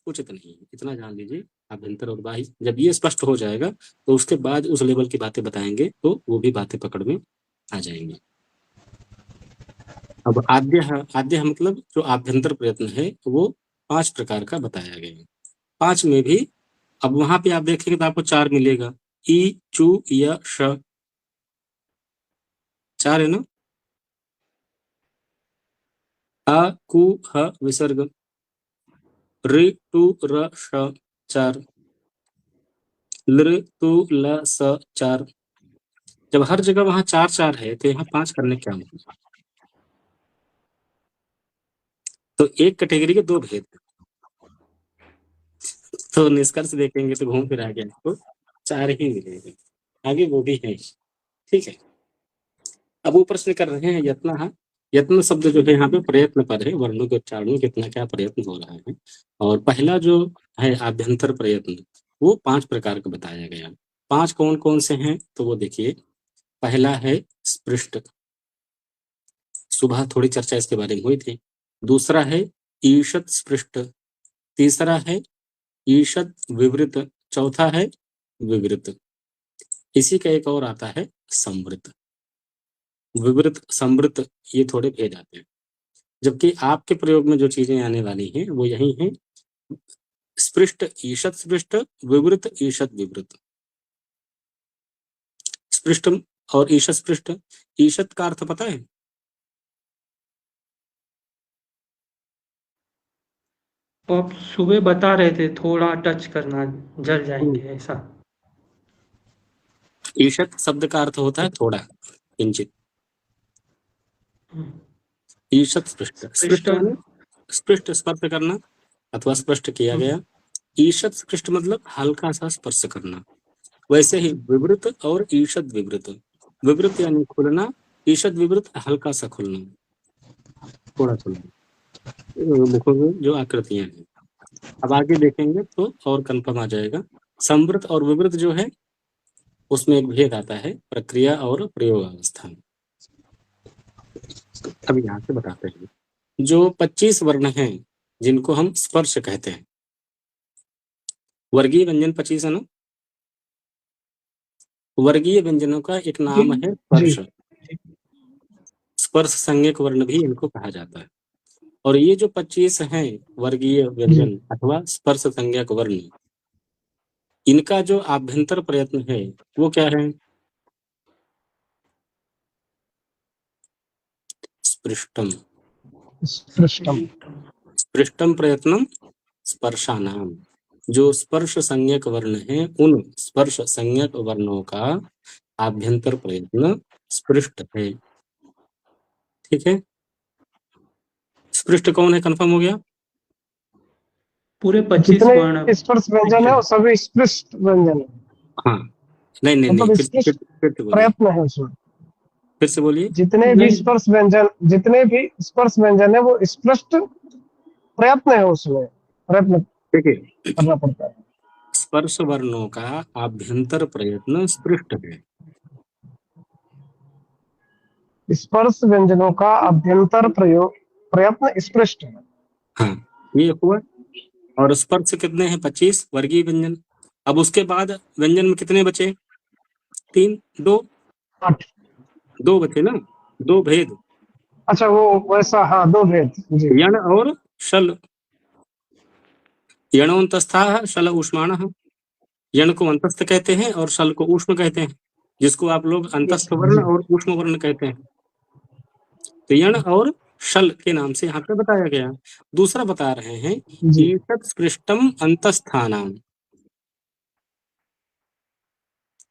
उचित नहीं है, इतना जान लीजिए। आभ्यंतर और बाह्य जब ये स्पष्ट हो जाएगा तो उसके बाद उस लेवल की बातें बताएंगे तो वो भी बातें पकड़ में आ जाएंगी। अब आद्य मतलब जो आभ्यंतर प्रयत्न है वो 5 प्रकार का बताया गया है। 5 में भी अब वहां पे आप देखेंगे तो आपको 4 मिलेगा, ई, चु, य, श 4 है ना। अ, कु, ह विसर्ग, ऋ, टु, र, श 4, लृ, तु, ल, स 4। जब हर जगह वहां 4 है तो यहाँ 5 करने क्या मतलब? तो एक कैटेगरी के 2 भेद। तो निष्कर्ष देखेंगे तो घूम फिर आगे आपको 4 ही मिलेंगे, आगे वो भी है। ठीक है, अब वो प्रश्न कर रहे हैं यत्न। हाँ, यत्न शब्द जो है यहाँ पे प्रयत्न पर है, वर्णों के उच्चारण में कितना क्या प्रयत्न हो रहा है। और पहला जो है आभ्यंतर प्रयत्न, वो 5 प्रकार का बताया गया। 5 कौन कौन से हैं तो वो देखिए। पहला है स्पृष्ट, सुबह थोड़ी चर्चा इसके बारे में हुई थी। दूसरा है ईषत स्पृष्ट, तीसरा है ईषद विवृत, चौथा है विवृत। इसी का एक और आता है संवृत। विवृत संवृत ये थोड़े भेद आते हैं। जबकि आपके प्रयोग में जो चीजें आने वाली हैं वो यही हैं, स्पृष्ट ईषत् स्पृष्ट, विवृत ईषत् विवृत। स्पृष्ट और ईषत् स्पृष्ट, ईषत् का अर्थ पता है? तो आप सुबह बता रहे थे थोड़ा टच करना जल जाएंगे ऐसा। ईषत् शब्द का अर्थ होता है थोड़ा, किंचित। हम्म, ईषत् स्पृष्ट, स्पृष्ट माने स्पृष्ट स्पर्श करना अथवा स्पष्ट किया गया। ईषत् स्पृष्ट मतलब हल्का सा स्पर्श करना। वैसे ही विवृत और ईषद विवृत, विवृत यानी खुलना, ईषद विवृत हल्का सा खुलना, थोड़ा खुलना, मुखों में जो आकृतियां हैं। अब आगे देखेंगे तो और कंफर्म आ जाएगा। संवृत और विवृत जो है उसमें एक भेद आता है, प्रक्रिया और प्रयोग अवस्था। अब यहाँ से बताते हैं, जो 25 वर्ण हैं जिनको हम स्पर्श कहते हैं, वर्गीय व्यंजन 25 है ना, वर्गीय व्यंजनों का एक नाम है स्पर्श। स्पर्श संज्ञक वर्ण भी इनको कहा जाता है। और ये जो 25 हैं वर्गीय व्यंजन अथवा स्पर्श संज्ञक वर्ण, इनका जो आभ्यंतर प्रयत्न है वो क्या है? स्पृष्टम। स्पृष्टम। स्पृष्टम प्रयत्नम स्पर्शानाम। जो स्पर्श संज्ञक वर्ण है उन स्पर्श संज्ञक वर्णों का आभ्यंतर प्रयत्न स्पृष्ट है। ठीक है, स्पृष्ट कौन है, कंफर्म हो गया? पूरे 25 जितने वर्ण स्पर्श व्यंजन है वो सभी स्पृष्ट व्यंजन है, हाँ, नहीं, मतलब फिर से बोलिए, प्रयत्न है उसमें। फिर से बोलिए। जितने भी स्पर्श व्यंजन है वो स्पष्ट प्रयत्न है, उसमें प्रयत्न देखिए, करना पड़ता है। स्पर्श वर्णों का आभ्यंतर प्रयत्न स्पृष्ट है। स्पर्श व्यंजनों का अभ्यंतर प्रयत्न स्पृष्ट है। हाँ, ये हुआ। और स्पर्श कितने हैं? 25 वर्गीय व्यंजन। अब उसके बाद व्यंजन में कितने बचे? 3, 2, 8। 2 बचे ना, 2 भेद, अच्छा, वो वैसा, हाँ, 2 भेद जी। यण और शल। यणोन्तस्था शल ऊष्माणः। यण को अंतस्थ कहते हैं और शल को ऊष्म कहते हैं, जिसको आप लोग अंतस्थ वर्ण और ऊष्म वर्ण कहते हैं। तो यण और शल के नाम से यहाँ पे बताया गया। दूसरा बता रहे हैं, ईषत् स्पृष्टम अंतस्थानाम।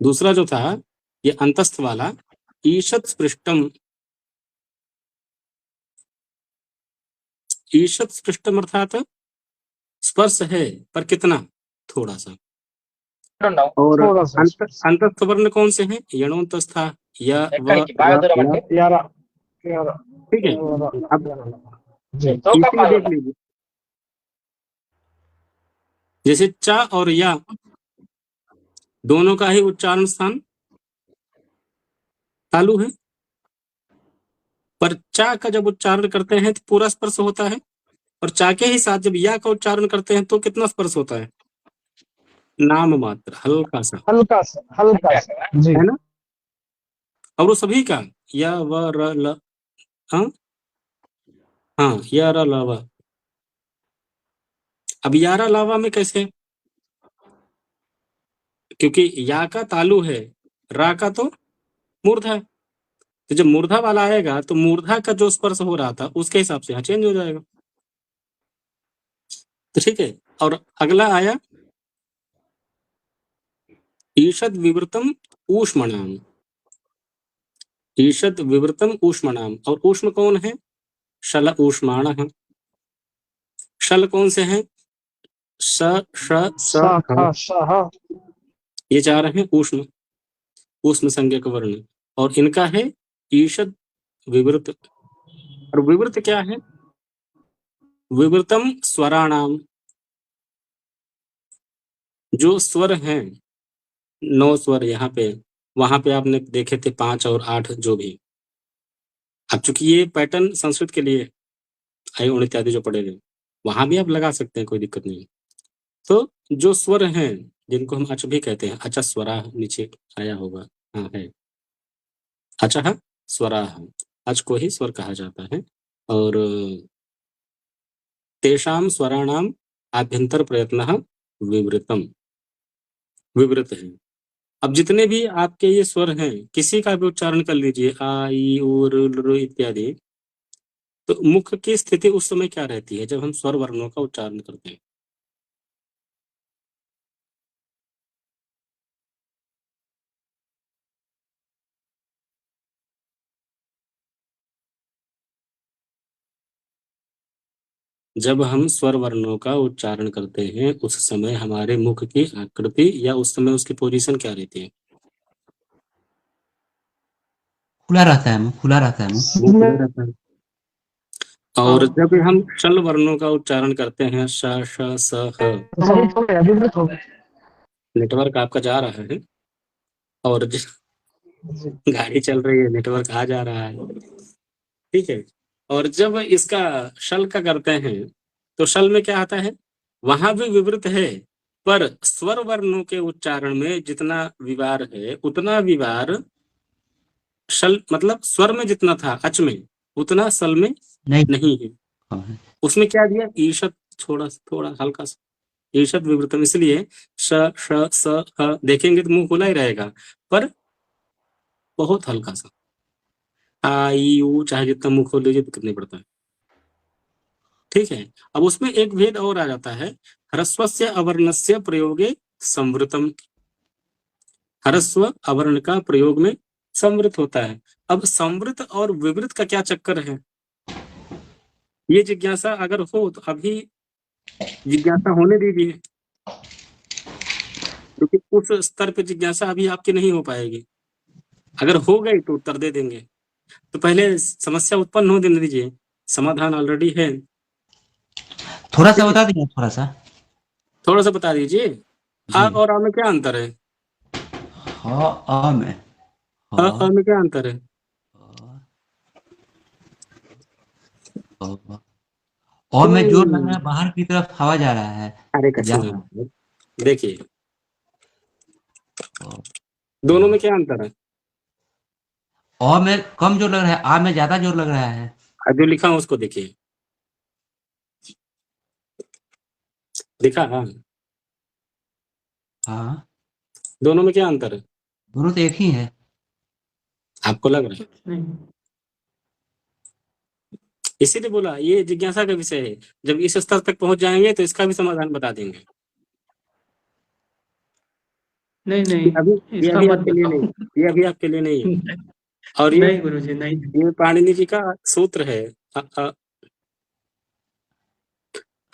दूसरा जो था ये अंतस्थ वाला, ईषत् स्पृष्टम। ईषत् स्पृष्टम अर्थात स्पर्श है पर कितना? थोड़ा सा। और अंतस्थ वर्ण कौन से हैं? यणोन्तस्था, य, व, र, यारा। ठीक है। अब इसमें देख लीजिए, जैसे चा और या दोनों का ही उच्चारण स्थान तालु है, पर चा का जब उच्चारण करते हैं तो पूरा स्पर्श होता है, और चा के ही साथ जब या का उच्चारण करते हैं तो कितना स्पर्श होता है? नाम मात्र, हल्का सा, जी, है ना। और वो सभी का या व र ल, हाँ या र ल व। अब यारा लावा में कैसे? क्योंकि या का तालु है, रा का तो मूर्धा है। तो जब मूर्धा वाला आएगा तो मूर्धा का जो स्पर्श हो रहा था उसके हिसाब से यहाँ चेंज हो जाएगा। तो ठीक है। और अगला आया ईषद विवृतम ऊष्मणाम। ईषद विवृतम ऊष्मणाम, और ऊष्म कौन है? शल ऊष्माण। शल कौन से हैं? स, श, स, ह। ये चार हैं ऊष्म, ऊष्म संज्ञक वर्ण, और इनका है ईषद विवृत। और विवृत क्या है? विवृतम स्वराणाम। जो स्वर हैं 9 स्वर यहाँ पे, वहां पे आपने देखे थे 5 और 8 जो भी। अब चूंकि ये पैटर्न संस्कृत के लिए आय इत्यादि जो पढ़े गए, वहां भी आप लगा सकते हैं, कोई दिक्कत नहीं। तो जो स्वर हैं जिनको हम अच भी कहते हैं, अच्छा स्वरा नीचे आया होगा, हाँ है, अच्छा है स्वरा, अच को ही स्वर कहा जाता है। और तेषां स्वराणाम आभ्यंतर प्रयत्नः विवृत है। अब जितने भी आपके ये स्वर हैं, किसी का भी उच्चारण कर लीजिए, आ, ई, उ, ऋ, इत्यादि, तो मुख की स्थिति उस समय क्या रहती है जब हम स्वर वर्णों का उच्चारण करते हैं? जब हम स्वर वर्णों का उच्चारण करते हैं उस समय हमारे मुख की आकृति या उस समय उसकी पोजीशन क्या रहती है? खुला रहता है मुंह, खुला रहता है मुंह। मुंह खुला रहता है। और जब हम शल वर्णों का उच्चारण करते हैं, श, श, स, ह, विपरीत हो गया, विपरीत हो गया। नेटवर्क आपका जा रहा है और गाड़ी चल रही है, नेटवर्क आ जा रहा है, ठीक है। और जब इसका शल का करते हैं तो शल में क्या आता है? वहां भी विवृत है, पर स्वर वर्णों के उच्चारण में जितना विवार है उतना विवार शल मतलब स्वर में जितना था अच में उतना सल में नहीं है। हाँ। उसमें क्या दिया? ईशत, थोड़ा थोड़ा हल्का सा ईशत विवृतम, इसलिए श, श, स, ह देखेंगे तो मुंह खुला ही रहेगा, पर बहुत हल्का सा। आ, ई, उ चाहे जितना मुंह खोल लीजिए दिक्कत नहीं पड़ता है, ठीक है। अब उसमें एक भेद और आ जाता है, ह्रस्वस्य अवर्णस्य प्रयोगे संवृतम। ह्रस्व अवर्ण का प्रयोग में संवृत होता है। अब संवृत और विवृत का क्या चक्कर है, ये जिज्ञासा अगर हो तो अभी जिज्ञासा होने दीजिए, क्योंकि उस स्तर पे जिज्ञासा अभी आपकी नहीं हो पाएगी। अगर हो गई तो उत्तर दे देंगे, तो पहले समस्या उत्पन्न हो देने दीजिए, समाधान ऑलरेडी है। थोड़ा सा बता दीजिए, थोड़ा सा बता दीजिए, आ और आ में क्या अंतर है? हाँ, आ में आ में क्या अंतर है? और में जोर लग रहा है, बाहर की तरफ हवा जा रहा है। अरे देखिए दोनों में क्या अंतर है? और में कम जोर लग रहा है, आ में ज्यादा जोर लग रहा है। जो लिखा है उसको देखिए, लिखा हाँ, हाँ, दोनों में क्या अंतर है? दोनों तो एक ही है। आपको लग रहा है? नहीं, इसीलिए बोला ये जिज्ञासा का विषय है, जब इस स्तर तक पहुंच जाएंगे तो इसका भी समाधान बता देंगे। नहीं, अभी ये इसका अभी मत आपके लिए नहीं, बताओ। ये अभी आपके लिए नहीं है। और ये नहीं गुरुजी, नहीं। ये पाणिनि जी का सूत्र है,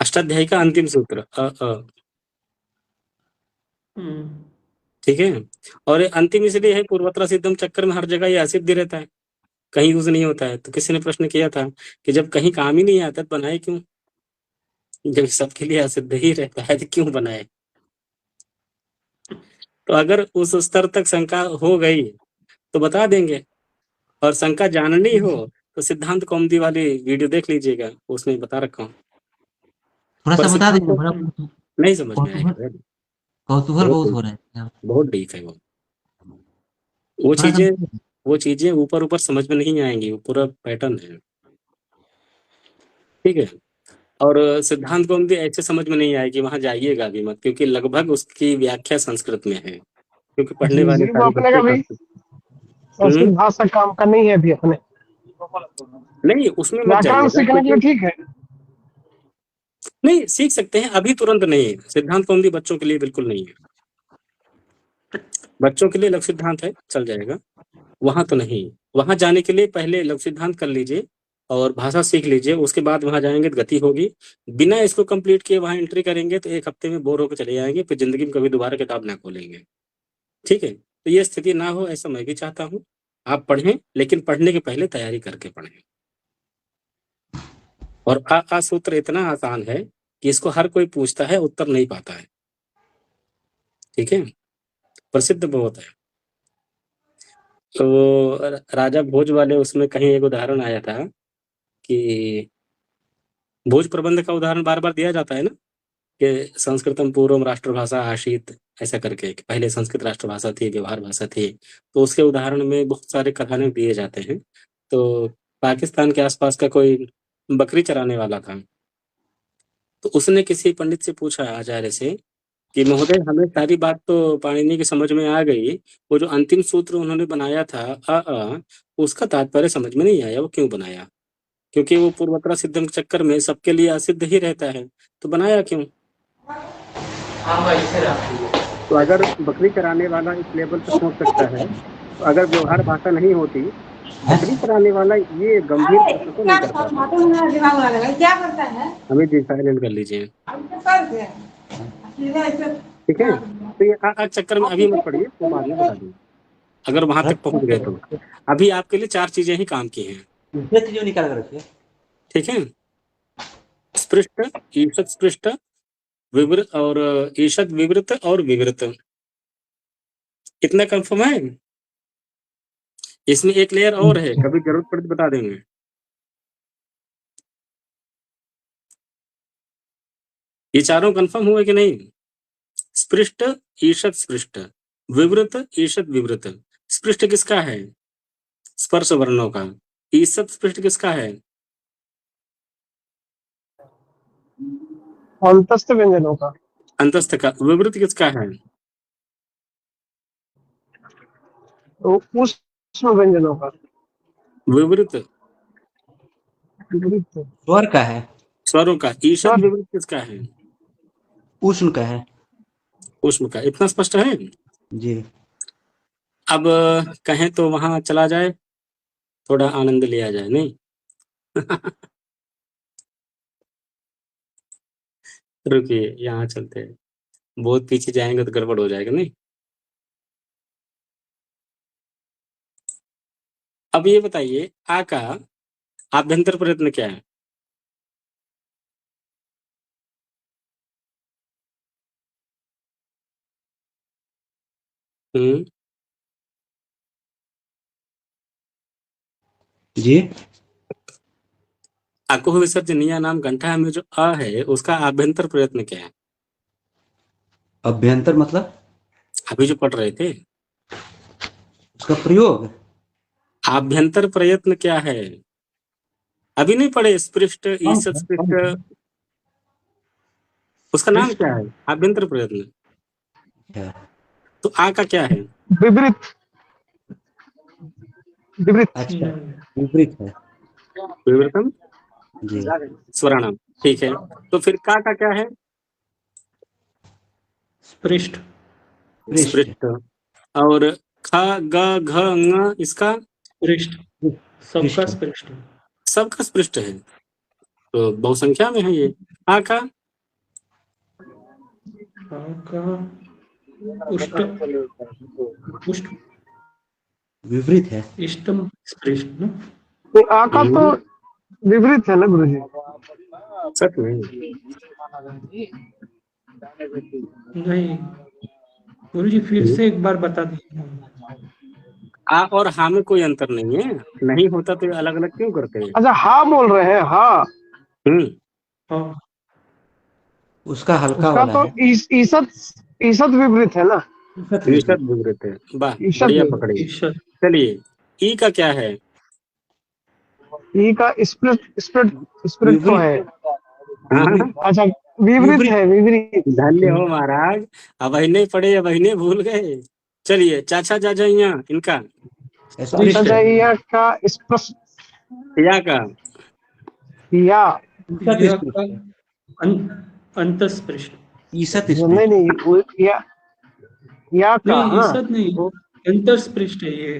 अष्टाध्यायी का अंतिम सूत्र, हम्म, ठीक है। और ये अंतिम इसलिए है, पूर्वत्र सिद्धम चक्कर में हर जगह ये असिद्ध रहता है, कहीं यूज नहीं होता है। तो किसी ने प्रश्न किया था कि जब कहीं काम ही नहीं आता तो बनाए क्यों, जब सबके लिए असिद्ध ही रहता है तो क्यों बनाए? तो अगर उस स्तर तक शंका हो गई तो बता देंगे, और शंका जाननी हो तो सिद्धांत कौमुदी वाली वीडियो देख लीजिएगा, उसमें बता रखा हूँ। थोड़ा पर सा बता दीजिए, सिद्धांत बड़ा नहीं समझ में आएगा, कौतूहल बहुत हो रहा है। बहुत डीप है वो थोड़ा सा वो चीजें ऊपर ऊपर समझ में नहीं आएंगी, वो पूरा पैटर्न है, ठीक है। और सिद्धांत कौमुदी ऐसे समझ में नहीं आएगी, वहां जाइएगा भी मत, क्योंकि लगभग उसकी व्याख्या संस्कृत में है, क्योंकि पढ़ने जी वाले जी, वो सारे अपने बच्चे का भी संस्कृत भाषा काम का नहीं है अभी अपने। नहीं उसमें मत व्याकरण जाइएगा, सीखने के लिए ठीक है। नहीं सीख सकते हैं, अभी तुरंत नहीं। सिद्धांत कौमुदी बच्चों के लिए बिल्कुल नहीं है, बच्चों के लिए लघु सिद्धांत है, चल जाएगा। वहां तो नहीं, वहां जाने के लिए पहले लघु सिद्धांत कर लीजिए और भाषा सीख लीजिए, उसके बाद वहां जाएंगे तो गति होगी। बिना इसको कंप्लीट किए वहां एंट्री करेंगे तो एक हफ्ते में बोर होकर चले जाएंगे, फिर जिंदगी में कभी दोबारा किताब ना खोलेंगे, ठीक है। तो ये स्थिति ना हो ऐसा मैं भी चाहता हूँ। आप पढ़ें, लेकिन पढ़ने के पहले तैयारी करके पढ़ें। और आ सूत्र इतना आसान है कि इसको हर कोई पूछता है, उत्तर नहीं पाता है, ठीक है, प्रसिद्ध बहुत है। तो राजा भोज वाले उसमें कहीं एक उदाहरण आया था कि भोज प्रबंध का उदाहरण बार बार दिया जाता है ना, कि संस्कृतम पूर्वम राष्ट्रभाषा आशीत, ऐसा करके कि पहले संस्कृत राष्ट्रभाषा थी, व्यवहार भाषा थी। तो उसके उदाहरण में बहुत सारे कथानक दिए जाते हैं। तो पाकिस्तान के आसपास का कोई बकरी चराने वाला था। तो उसने किसी पंडित से पूछा, आचार्य से, कि महोदय हमें सारी बात तो पाणिनि की समझ में आ गई, वो जो अंतिम सूत्र उन्होंने बनाया था उसका तात्पर्य समझ में नहीं आया, वो क्यों बनाया? क्योंकि वो पूर्वोत्तर सिद्धम के चक्कर में सबके लिए असिद्ध ही रहता है, तो बनाया क्यों? तो अगर बकरी चराने वाला इस लेवल पर पहुंच सकता है, तो अगर व्यवहार भाषा नहीं होती, बकरी चराने वाला ये गंभीर प्रश्न को नहीं कर पाता। क्या करता है? हमें जी साइलेंट कर लीजिए, ठीक है? तो ये चक्कर में अभी मत पड़िए, तो बाद में बता दूंगा अगर वहां तक पहुंच गए तो। अभी आपके लिए 4 चीजें ही काम की हैं, चीजें निकाल कर रखिए। ठीक है? स्पृष्ट, ईषत् स्पृष्ट, विवृत और ईषद विवृत और विवृत, इतना कंफर्म है? इसमें एक लेयर और है, कभी जरूरत पड़े तो बता देंगे। ये चारों कंफर्म हुए कि नहीं? स्पृष्ट, ईषद स्पृष्ट, विवृत, ईषद विवृत। स्पृष्ट किसका है? स्पर्श वर्णों का। ईषद स्पृष्ट किसका है? अंतस्थ व्यंजनों का। अंतस्थ का। विवृत किसका है? ऊष्म व्यंजनों का। विवृत स्वर का है। स्वरों का। ईषद विवृत किसका है? उष्ण का है। उष्म का। इतना स्पष्ट है? जी। अब कहें तो वहां चला जाए, थोड़ा आनंद लिया जाए, नहीं? रुकिए, यहाँ चलते हैं, बहुत पीछे जाएंगे तो गड़बड़ हो जाएगा, नहीं? अब ये बताइए, आ का आभ्यंतर प्रयत्न क्या है? जी। अकुह विसर्जनीय नाम घंटा में जो अ है, उसका आभ्यंतर प्रयत्न क्या है? अभ्यंतर मतलब अभी जो पढ़ रहे थे, उसका प्रयोग। आभ्यंतर प्रयत्न क्या है? अभी नहीं पढ़े? स्पृष्ट, ईषद स्पृष्ट, उसका नाम क्या है? आभ्यंतर प्रयत्न। तो आ का क्या है? विपरीत। विपरीत। अच्छा, विपरीत है। विवृतम जी। स्वराणाम, ठीक है। तो फिर का क्या है? स्पृष्ट। स्पृष्ट। और ख, ग, घ, ङ, इसका स्पृष्ट। सबका स्पृष्ट। सबका स्पृष्ट है, तो बहुसंख्या में है ये। आ का उष्ट। उष्ट विपरीत है। इष्टम स्पृष्ट ना? तो आ का तो विपरीत है ना गुरुजी? सच में नहीं गुरुजी, फिर से एक बार बता दीजिए। आ और हा में कोई अंतर नहीं है, नहीं होता तो अलग अलग क्यों करते हैं? अच्छा, हाँ बोल रहे हैं, हाँ। हाँ, उसका हल्का उसका वाला तो है। ईसत ईसत विपरीत है ना? ईषद विवृत है। वाह, ईषद बढ़िया विवृत। पकड़े। ईश्वर। चलिए, ई का क्या है? ई का स्प्लिट स्प्लिट स्प्लिट तो है। हाँ, अच्छा, विपरीत है, विपरीत। धन्य हो महाराज, अब नहीं पढ़े, अब नहीं भूल गए। चलिए, चाचा जाजा यहाँ इनका स्पृष्ट है। सजाइया का स्पष्ट या का या अंतस्पृष्ट। ईसत नहीं नहीं वो या का, नहीं, हाँ। ईसत नहीं, अंतस्पृष्ट है ये।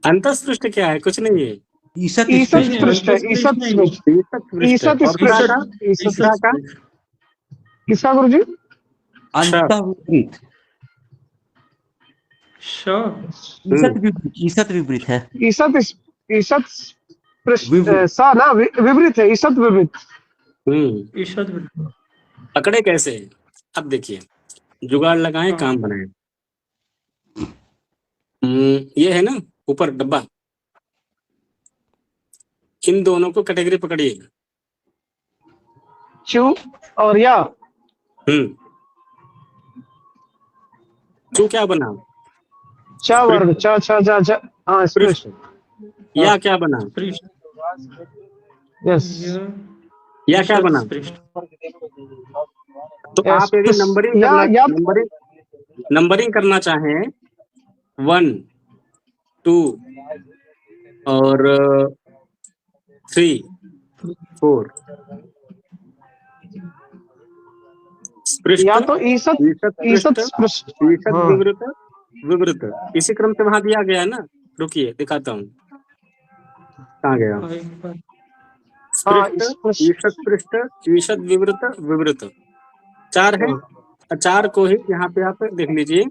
अंतस्पृष्ट क्या है? कुछ नहीं है। ईसत ईसत स्पृष्ट। स्पृष्ट है, ईसत स्पृष्ट। ईसत पृष्ठ ईसत और का स्पृष्ट। ईसत का किसका गुरुजी? अंतः विपरीत। ईसत विपरीत है। ईसत ईसत स्पृष्ट विपरीत। सा ना, विपरीत है, ईसत विपरीत। ईसत पकड़े कैसे? अब देखिए, जुगाड़ लगाएं, काम बनाएं। ये है ना ऊपर डब्बा, इन दोनों को कैटेगरी पकड़िए। चू और या। चू क्या बना? चा वर्ग, चा चा जा जा, हाँ स्पृष्ट। या क्या बना? यस या क्या बना? स्पृष्ट। तो आप यदि नंबरिंग करना चाहें 1 2 और 3 4 स्पृष्ट या तो ईसत स्पृष्ट स्पृष्ट। ईषद हाँ। विवृत इसी क्रम से वहां दिया गया है ना। रुकिए दिखाता हूँ कहाँ गया। स्पृष्ट स्पृष्ट। ईषद स्पृष्ट ईषद विवृत 4 है। 4 को ही यहाँ पे आप देख लीजिए।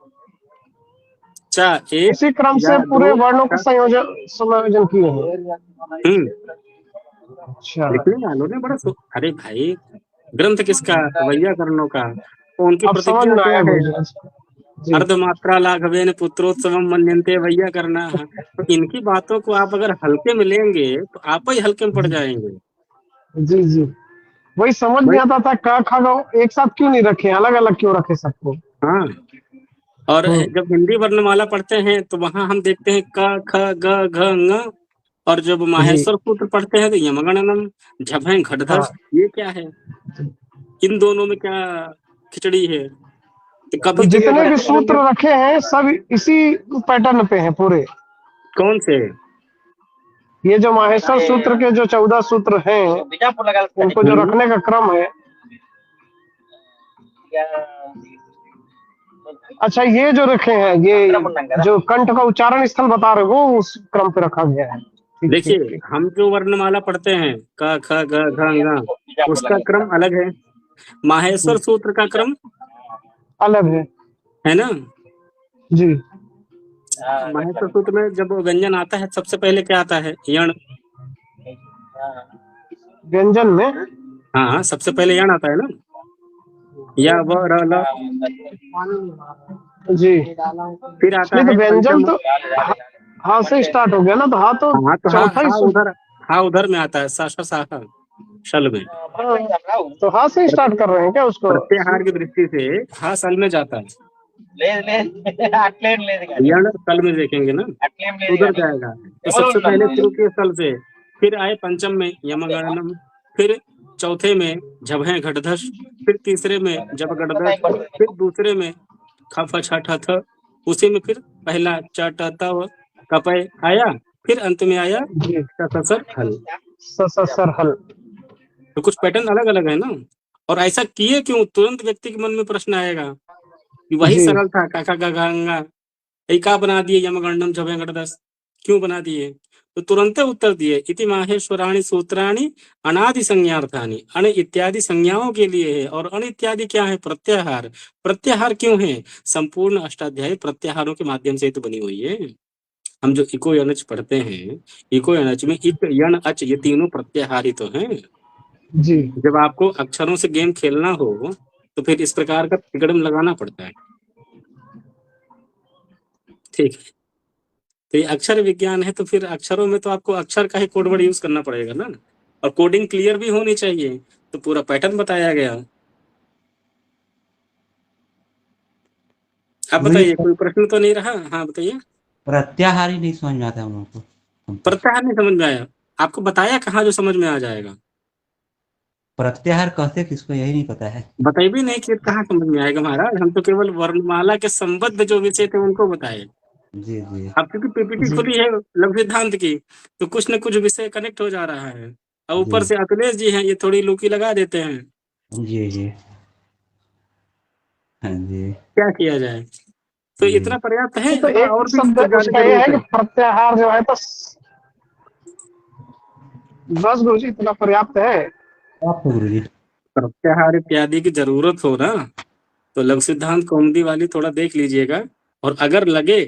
1 इसी क्रम से या पूरे 2 वर्णों का समायोजन किए हैं। अच्छा, लिखने वालों ने अरे भाई ग्रंथ किसका? वैयाकरणों का। तो उनकी अब समझ प्रतिज्ञा में क्या आया है? जी। अर्धमात्रा लाघवेन पुत्रोत्सवम मन्यन्ते वैया करना। तो इनकी बातों को आप अगर हल्के में लेंगे तो आप ही हल्के में पड़ जाएंगे। जी जी, वही समझ नहीं आता था क ख ग एक साथ क्यों नहीं रखे, अलग अलग क्यों रखे सबको। हाँ, और जब हिंदी वर्णमाला पढ़ते हैं तो वहां हम देखते हैं क ख ग घ ङ, और जब माहेश्वर सूत्र पढ़ते हैं तो यमगणनम झभें घटधस। ये क्या है? इन दोनों में क्या खिचड़ी है? तो तो कभी तो ये जितने भी घटते सूत्र रहेंगे। रखे हैं सब इसी पैटर्न पे हैं पूरे। कौन से? ये जो माहेश्वर सूत्र के जो 14 सूत्र हैं उनको जो रखने का क्रम है। अच्छा, ये जो रखे हैं ये जो कंठ का उच्चारण स्थल बता रहे हो वो उस क्रम पे रखा गया है। ठीक, देखिए ठीक। हम जो वर्णमाला पढ़ते हैं क ख ग घ ङ, उसका क्रम अलग है। माहेश्वर सूत्र का क्रम अलग है ना। जी। माहेश्वर सूत्र में जब व्यंजन आता है सबसे पहले क्या आता है? यण। व्यंजन में हाँ, सबसे पहले यण आता है ना। या व र ल। जी, फिर आता नहीं तो है व्यंजन पंचम। तो हाँ से स्टार्ट हो गया ना, तो हाँ तो हाँ तो चौथा ही उधर में आता है सा शल में। तो हाँ से स्टार्ट कर रहे हैं क्या उसको? प्रत्याहार की दृष्टि से हाँ सल में जाता है। यण सल में देखेंगे ना तो उधर जाएगा। तो सबसे पहले शुरू किए सल से, फिर आए पंचम में यमगणनम, फिर चौथे में झभें घटधस, फिर तीसरे में जब घटधस, फिर दूसरे में खफ छ ठ, उसी में फिर पहला च ट त व कपय आया, फिर अंत में आया जी, सर हल। सर हल। तो कुछ पैटर्न अलग अलग है ना। और ऐसा किए क्यों? तुरंत व्यक्ति के मन में प्रश्न आएगा कि वही जी। सरल था काका का गंगा का बना दिए यमगंडम झभे घटदस, क्यों बना दिए? तो तुरंत उत्तर दिए इति माहेश्वराणि सूत्राणि अनादि संज्ञार्थानि। अण इत्यादि संज्ञाओं के लिए है। और अण इत्यादि क्या है? प्रत्याहार। प्रत्याहार क्यों है? संपूर्ण अष्टाध्यायी प्रत्याहारों के माध्यम से तो बनी हुई है। हम जो इको यनच पढ़ते हैं, इको यनच में इक यन अच ये तीनों प्रत्याहारी तो हैं। जी, जब आपको अक्षरों से गेम खेलना हो तो फिर इस प्रकार का तिकड़म लगाना पड़ता है। ठीक है, तो ये अक्षर विज्ञान है, तो फिर अक्षरों में तो आपको अक्षर का ही कोडवर्ड यूज करना पड़ेगा ना। और कोडिंग क्लियर भी होनी चाहिए। तो पूरा पैटर्न बताया गया। आप बताइए, कोई प्रश्न तो नहीं रहा? हाँ बताइए। प्रत्याहार ही नहीं समझ में आता हम लोग को। प्रत्याहार नहीं समझ में आया? आपको बताया कहाँ जो समझ में आ जाएगा? प्रत्याहार कहते किसको यही नहीं पता है। बताइए भी नहीं कि कहाँ समझ में आएगा महाराज। हम तो केवल वर्णमाला के संबद्ध जो विषय थे उनको बताए। जी जी अब क्योंकि पीपीटी खुली है लघु सिद्धांत की, तो कुछ न कुछ विषय कनेक्ट हो जा रहा है। और ऊपर से अखिलेश जी हैं, ये थोड़ी लुकी लगा देते हैं। जी जी हाँ जी। क्या किया जाए? तो इतना पर्याप्त है तो एक और भी शब्द कुछ उसका जानने ये की है कि जरूरत है? प्रत्याहार जो है तो बस गुरु जी इतना पर्याप्त है। आपको गुरु जी प्रत्याहार इत्यादि की जरूरत हो ना तो लघु सिद्धांत कौमुदी वाली थोड़ा देख लीजिएगा। और अगर लगे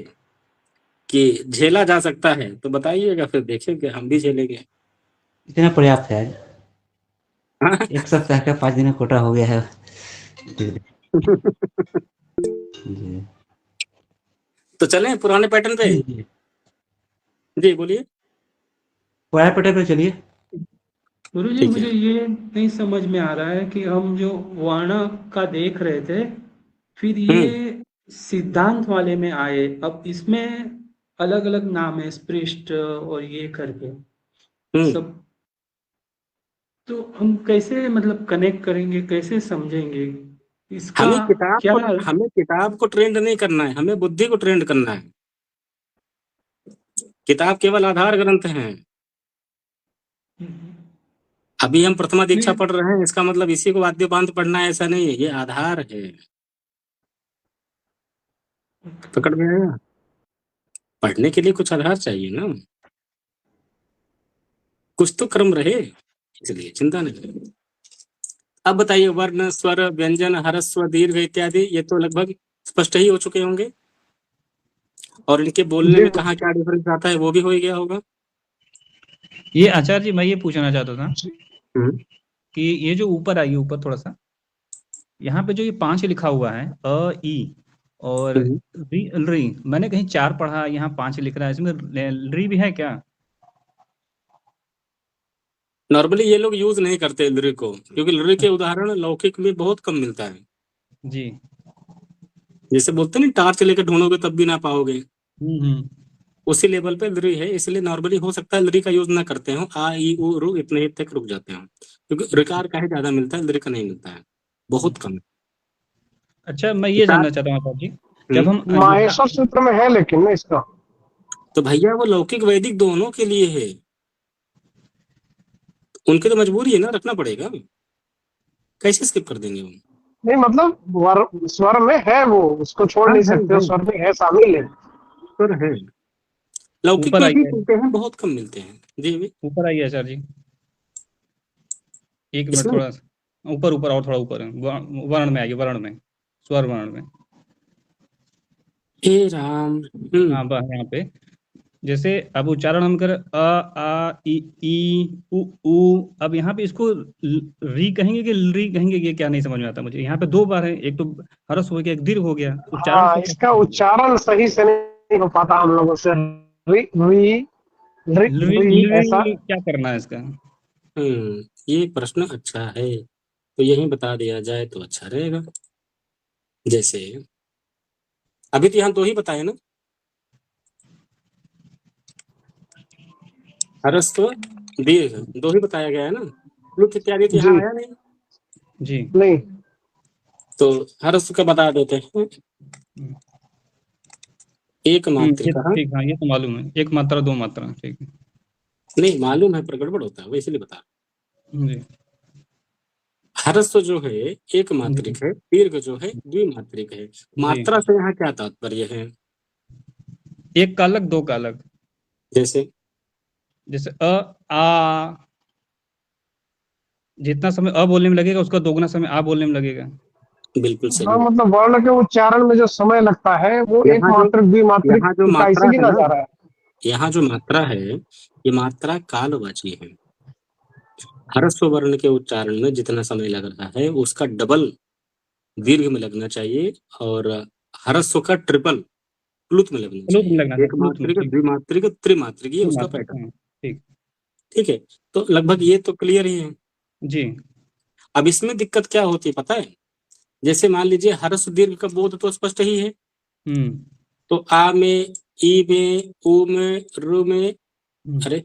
कि झेला जा सकता है तो बताइएगा, फिर देखेंगे, हम भी झेलेंगे। इतना पर्याप्त है। हाँ? एक सप्ताह का 5 दिन का कोटा हो गया है। जी तो चलें पुराने पैटर्न पे। जी जी बोलिए। पुराने पैटर्न पे चलिए। गुरु जी ठीक मुझे है। ये नहीं समझ में आ रहा है कि हम जो वर्ण का देख रहे थे, फिर ये सिद्धांत वाले में आए, अब इसमें अलग अलग नाम है स्पृष्ट और ये करके हम्म सब। तो हम कैसे मतलब कनेक्ट करेंगे, कैसे समझेंगे इसका क्या? हमें किताब को ट्रेंड नहीं करना है, हमें बुद्धि को ट्रेंड करना है। किताब केवल आधार ग्रंथ है। अभी हम प्रथमा दीक्षा पढ़ रहे हैं, इसका मतलब इसी को वाद्योपांत पढ़ना है ऐसा नहीं है, ये आधार है। पकड़ में आया? पढ़ने के लिए कुछ आधार चाहिए ना, कुछ तो क्रम रहे, इसलिए चिंता नहीं करें। अब बताइए, वर्ण, स्वर, व्यंजन, ह्रस्व, दीर्घ इत्यादि ये तो लगभग स्पष्ट ही हो चुके होंगे, और इनके बोलने जी में कहाँ क्या डिफरेंस आता है वो भी हो ही गया होगा। ये आचार्य जी, मैं ये पूछना चाहता था हम्म, कि ये जो ऊपर आइए, ऊपर थोड़ा सा, यहाँ पे जो ये 5 लिखा हुआ है, अ, ई और हम्म। री, मैंने कहीं 4 पढ़ा, यहाँ 5 लिख रहा है, इसमें री भी है क्या? नॉर्मली ये लोग यूज नहीं करते लिरिक को, क्योंकि लिरिक के उदाहरण लौकिक में बहुत कम मिलता है। जी। जैसे बोलते हैं ना, टार्च लेकर ढूंढोगे तब भी ना पाओगे, हम्म। उसी लेवल पे लिरिक है। इसलिए नॉर्मली हो सकता है लिरिक का यूज ना करते हो, आ ई उ रू इतने ही तक रुक जाते हैं, क्योंकि रिकार का ही ज्यादा मिलता है, लिरिक का नहीं मिलता है, बहुत कम। अच्छा, मैं ये जानना चाहता हूँ आचार्य जी, जब हम माहेश्वर सूत्र में है लेकिन ना इसका। तो भैया वो लौकिक वैदिक दोनों के लिए है, उनकी तो मजबूरी है ना, रखना पड़ेगा, कैसे स्किप कर देंगे वो। नहीं मतलब स्वर में है वो, उसको छोड़ हाँ, नहीं है, सकते, है, स्वर में है, शामिल है। पर है, लौकिक ऊपर में भी आइए, मिलते हैं, बहुत कम मिलते हैं जी भी। ऊपर आइए आचार्य जी, एक मिनट, इसमें थोड़ा सा ऊपर, ऊपर और थोड़ा ऊपर है, वर्ण में आइए, वर्ण में, स्वर वर्ण में। हे राम। हाँ, बस यहाँ पे जैसे अब उच्चारण हम कर अ, आ, ई, उ, अब यहाँ पे इसको री कहेंगे कि री कहेंगे, ये क्या नहीं समझ में आता मुझे। यहाँ पे 2 बार है, एक तो हरस हो गया, एक दीर्घ हो गया, उच्चारण हाँ, से इसका उच्चारण सही से नहीं हो पाता हम लोगों से। री री री, री ऐसा। क्या करना है इसका? ये प्रश्न अच्छा है, तो यही बता दिया जाए तो अच्छा रहेगा। जैसे अभी तो यहाँ 2 ही बताए ना, हरस्व दीर्घ 2 ही बताया गया है ना, लुक इत्यादि तो यहाँ जी आया नहीं, जी। नहीं। तो हरस्व का बता देते हैं। एक ये मात्रिका, ठीक, हाँ, ये तो मालूम है, 1 मात्रा 2 मात्रा, ठीक है। नहीं मालूम है पर गड़बड़ होता है, वो इसलिए बता। जी हरस्व जो है एक जी मात्रिक है, दीर्घ जो है द्विमात्रिक है। जी। मात्रा से यहाँ क्या तात्पर्य है? 1 का अलग, 2 का अलग। जैसे जैसे आ, जितना समय अ बोलने में लगेगा, उसका दोगुना समय आ बोलने में लगेगा। बिल्कुल हाँ, सही। मतलब वर्ण के उच्चारण में जो समय लगता है वो एक यहाँ जो मात्रिक द्विमात्रिक यहाँ जो इकाई मात्रा से है गिना ना, जा रहा है। यहाँ जो मात्रा है, ये मात्रा कालवाची है। ह्रस्व वर्ण के उच्चारण में जितना समय लग रहा है उसका डबल दीर्घ में लगना चाहिए, और ह्रस्व का ट्रिपल प्लुत में लगना प्लूत में लगना चाहिए। था, एक प्लूत में, मात्रिक, ठीक। द्विमात्रिक, त्रिमात्रिक, ये उसका मात्रा, पैटर्न। हाँ, ठीक। ठीक है, तो लगभग ये तो क्लियर ही है। जी। अब इसमें दिक्कत क्या होती है पता है? जैसे मान लीजिए ह्रस्व दीर्घ का बोध तो स्पष्ट ही है, हम्म तो आ में, ई में, उ में, रु में, अरे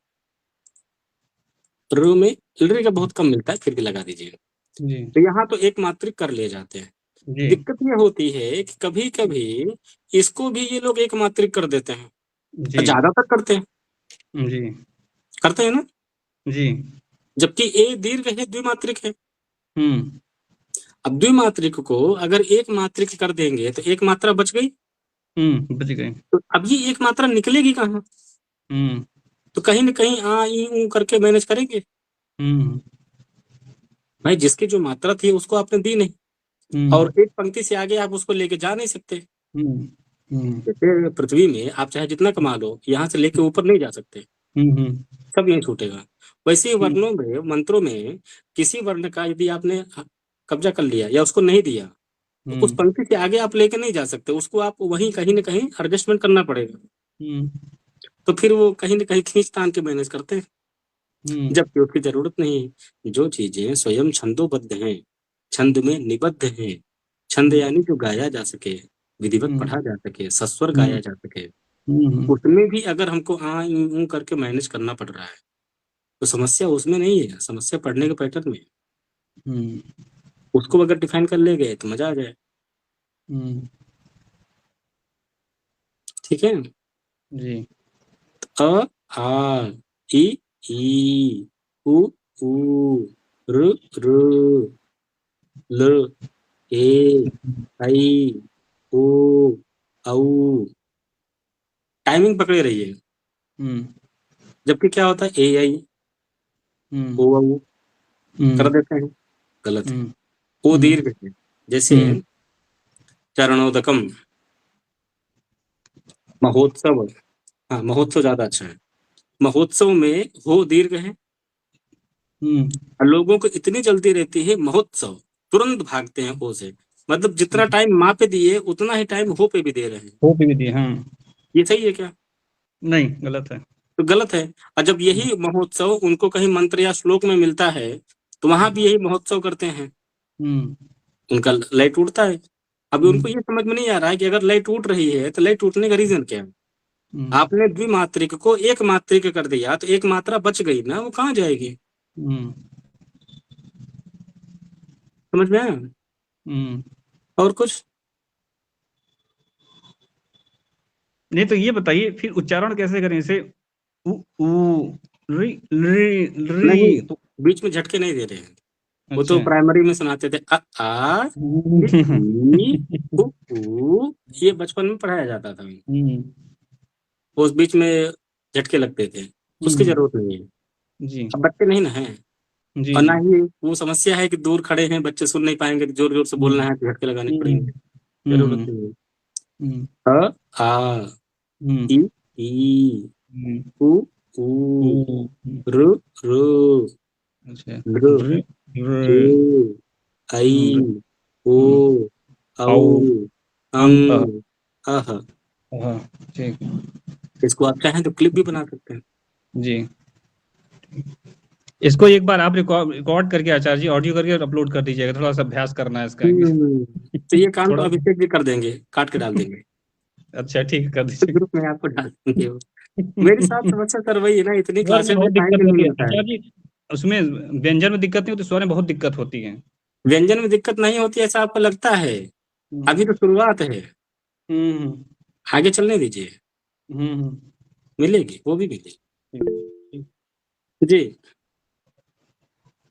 रु में लरी का बहुत कम मिलता है, फिर भी लगा दीजिए। जी तो यहाँ तो एक मात्रिक कर लिए जाते हैं। जी दिक्कत ये होती है कि कभी कभी इसको भी ये लोग एक मात्रिक कर देते हैं, जी और ज्यादातर जी करते हैं ना, जी। जबकि ए दीर्घ है, द्विमात्रिक है। हम्म अब द्विमात्रिक को अगर एक मात्रिक कर देंगे तो एक मात्रा बच गई, बच गए। तो अब ये एक मात्रा निकलेगी कहाँ? हम्म तो कहीं ना कहीं आ ई ऊ करके मैनेज करेंगे। हम्म भाई जिसकी जो मात्रा थी उसको आपने दी नहीं, और हम्म एक पंक्ति से आगे आप उसको लेके जा नहीं सकते। हम्म हम्म जैसे पृथ्वी में आप चाहे जितना कमा लो, यहाँ से लेके ऊपर नहीं जा सकते, हम्म सब यहीं छूटेगा। वैसे ही हम्म वर्णों में, मंत्रों में किसी वर्ण का यदि आपने कब्जा कर लिया या उसको नहीं दिया, तो उस हम्म पंक्ति से आगे आप लेके नहीं जा सकते, उसको आप वहीं कहीं ना कहीं एडजस्टमेंट करना पड़ेगा। हम्म तो फिर वो कहीं ना कहीं खींच तान के मैनेज करते हैं, हम्म जबकि उसकी जरूरत नहीं है। जो चीजें स्वयं छंदोबद्ध हैं, छंद में निबद्ध हैं, छंद यानी जो गाया जा सके, विधिवत पढ़ा जा सके, सस्वर गाया जा सके, हम्म उसमें भी अगर हमको आ ई ऊ करके मैनेज करना पड़ रहा है, तो समस्या उसमें नहीं है, समस्या पढ़ने के पैटर्न में है। हम्म उसको अगर डिफाइन कर ले गए तो मजा आ जाए। हम्म, ठीक है। जी अ आ ई उ ऊ ऋ ऋ ल ए ऐ ओ औ। टाइमिंग पकड़े रहिए। हम्म जबकि क्या होता है ए आई हम्म ओ औ कर हम्म देते हैं, गलत है। हम्म ओ हम्म दीर्घ है। जैसे हम्म चरणोदकम, महोत्सव। हाँ, महोत्सव ज्यादा अच्छा है। महोत्सव में हो दीर्घ है। हम्म और लोगों को इतनी जल्दी रहती है महोत्सव, तुरंत भागते हैं ओ से। मतलब जितना टाइम माँ पे दिए उतना ही टाइम हो पे भी दे रहे हैं। हो भी दी हाँ। ये सही है क्या? नहीं गलत है। तो गलत है। और जब यही महोत्सव उनको कहीं मंत्र या श्लोक में मिलता है तो वहां भी यही महोत्सव करते हैं, हम्म उनका लय टूटता है। अभी उनको हम्म ये समझ में नहीं आ रहा है कि अगर लय टूट रही है तो लय टूटने का रीजन क्या है। हम्म आपने द्विमात्रिक को एक मात्रिक कर दिया तो एक मात्रा बच गई ना, वो कहाँ जाएगी? हम्म समझ में आया? हम्म। और कुछ? नहीं तो ये बताइए फिर उच्चारण कैसे करें इसे? उ उ री री नहीं, री तो बीच में झटके नहीं दे रहे हैं। वो तो अच्छा। प्राइमरी में सुनाते थे अ आ ई उ ऊ, ये बचपन में पढ़ाया जाता था। हम्म उस बीच में झटके लगते थे, उसकी हम्म, जरूरत नहीं है। जी अब बच्चे नहीं ना है, जी और ना जी ही वो समस्या है कि दूर खड़े हैं बच्चे सुन नहीं पाएंगे, जोर जोर से बोलना हम्म है तो झटके लगाने हम्म पड़ेंगे। जरूरत हम्म नहीं हम्म है। अ आ हम्म ई ई हम्म, उ ऊ ऋ ऋ अच्छा लृ र ए र ऐ हम्म ओ हम्म औ औ अं अ अह। हाँ ठीक इसको आप चाहें तो क्लिप भी बना सकते हैं। जी। इसको एक बार आप रिकॉर्ड करके आचार्य जी ऑडियो करके अपलोड कर दीजिएगा, थोड़ा सा अभ्यास करना है इसका तो ये काम तो थोड़ा। अभिषेक भी कर देंगे, काट के डाल देंगे। अच्छा ठीक है, कर तो दीजिएगा। ग्रुप में आपको डाल देंगे वो। मेरे साथ समस्या सर वही है ना, इतनी स्वर में क्लासेस में बहुत टाइम दिक्कत भी नहीं होती है मिलता है। आचार्य जी, उसमें व्यंजन में दिक्कत नहीं होती, स्वर में बहुत दिक्कत होती है। व्यंजन में दिक्कत नहीं होती ऐसा आपको लगता है? अभी तो शुरुआत है, हम्म आगे चलने दीजिए, हम्म मिलेगी, वो भी मिलेगी। हम्म, जी।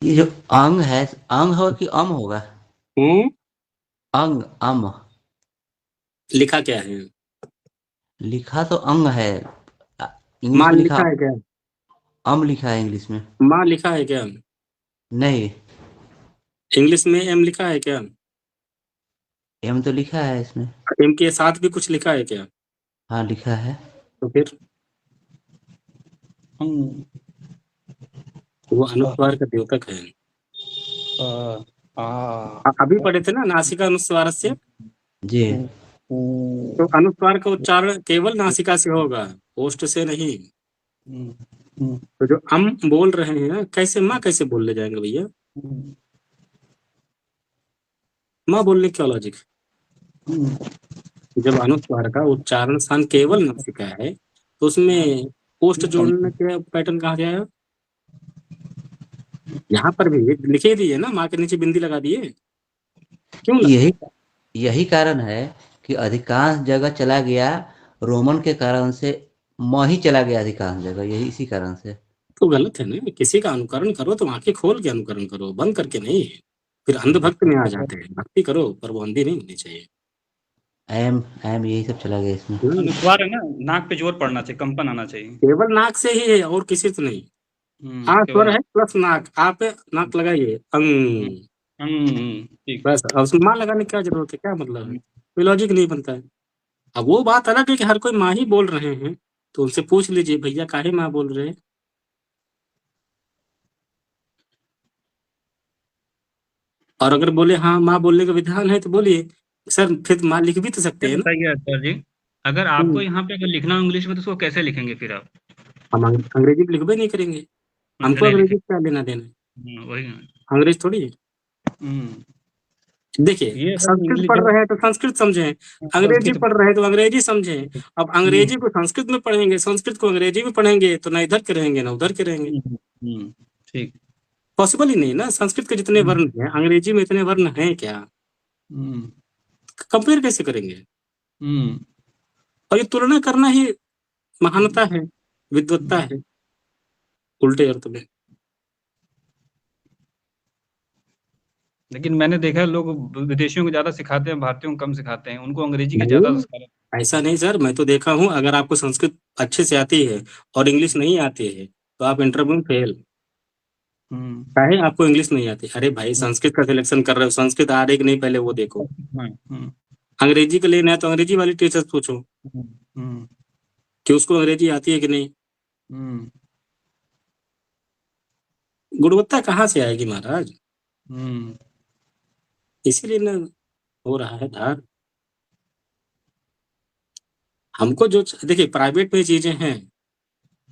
ये जो अंग है, अंग होगा कि अम होगा? हम्म। अंग अम। लिखा क्या है? लिखा तो अंग है, इंग्लिश माँ में लिखा लिखा है क्या? अम लिखा है इंग्लिश में। माँ लिखा है क्या? नहीं, इंग्लिश में एम लिखा है क्या? एम तो लिखा है इसमें। एम के साथ भी कुछ लिखा है क्या? हाँ लिखा है। तो फिर हम्म, वो अनुस्वार का द्योतक है। अभी पढ़े थे ना नासिका अनुस्वार से। जी। तो अनुस्वार का उच्चारण केवल नासिका से होगा, ओष्ठ से नहीं। तो जो हम बोल रहे हैं, कैसे माँ कैसे बोल ले जाएंगे भैया? माँ बोलने का क्या लॉजिक है? जब अनुस्वार का उच्चारण स्थान केवल नासिका है तो उसमें ओष्ठ जोड़ने के पैटर्न कहाँ गया है? यहाँ पर भी लिखे दिए ना, माँ के नीचे बिंदी लगा दिए, क्यों लगा? यही यही कारण है कि अधिकांश जगह चला गया रोमन के कारण से, म ही चला गया अधिकांश जगह, यही इसी कारण से। तो गलत है ना, किसी का अनुकरण करो तो आंखें खोल के अनुकरण करो, बंद करके नहीं। फिर अंधभक्त में आ जाते हैं। भक्ति करो पर वो अंधी नहीं होनी चाहिए। एम यही सब चला गया इसमें। अनुस्वार है ना, नाक पे जोर पड़ना चाहिए, कंपन आना चाहिए। केवल नाक से ही है और किसी से नहीं। आ स्वर केवल है प्लस नाक, आप पे नाक लगाइए अंग, ठीक। बस। अब उसमें माँ लगाने की क्या जरूरत है, क्या मतलब है? कोई लॉजिक नहीं बनता है। अब वो बात अलग है कि हर कोई माँ ही बोल रहे हैं, तो उनसे पूछ लीजिए भैया काहे माँ बोल रहे हैं। और अगर बोले हाँ माँ बोलने का विधान है तो बोलिए सर, फिर माँ लिख भी तो सकते ये हैं ना। बताइए आचार्य जी, अगर आपको यहाँ पे अगर लिखना हो इंग्लिश में तो उसको कैसे लिखेंगे फिर आप? हम अंग्रेजी में लिखबे नहीं करेंगे, हमको नहीं लिखें। अंग्रेजी से क्या लेना देना है? वही। अंग्रेज थोड़ी है। हम्म देखिए, ये है संस्कृत इंग्लिश पढ़ जो रहे हैं तो संस्कृत समझें, अंग्रेजी संस्कृत पढ़ रहे हैं तो अंग्रेजी समझें। अब अंग्रेजी को संस्कृत में पढ़ेंगे, संस्कृत को अंग्रेजी में पढ़ेंगे, तो ना इधर के रहेंगे ना उधर के रहेंगे। ठीक। पॉसिबल ही नहीं ना। संस्कृत के जितने वर्ण हैं, अंग्रेजी में इतने वर्ण हैं क्या? कंपेयर कैसे करेंगे? और ये तुलना करना ही महानता है, विद्वत्ता है, उल्टे अर्थ में। लेकिन मैंने देखा है लोग विदेशियों को ज्यादा सिखाते हैं, भारतीयों को कम सिखाते हैं, उनको अंग्रेजी का ज्यादा सिखाते हैं। ऐसा नहीं सर, मैं तो देखा हूं, अगर आपको संस्कृत अच्छे से आती है और इंग्लिश नहीं आती है तो आप इंटरव्यू में फेल। चाहे आपको इंग्लिश नहीं आती, अरे भाई संस्कृत का सिलेक्शन कर रहे हो, संस्कृत आ रही कि नहीं पहले वो देखो। अंग्रेजी के लिए ना तो अंग्रेजी वाली टीचर पूछो कि उसको अंग्रेजी आती है कि नहीं। गुणवत्ता कहाँ से आएगी महाराज? इसीलिए ना हो रहा है धार। हमको जो देखिए प्राइवेट में चीजें हैं,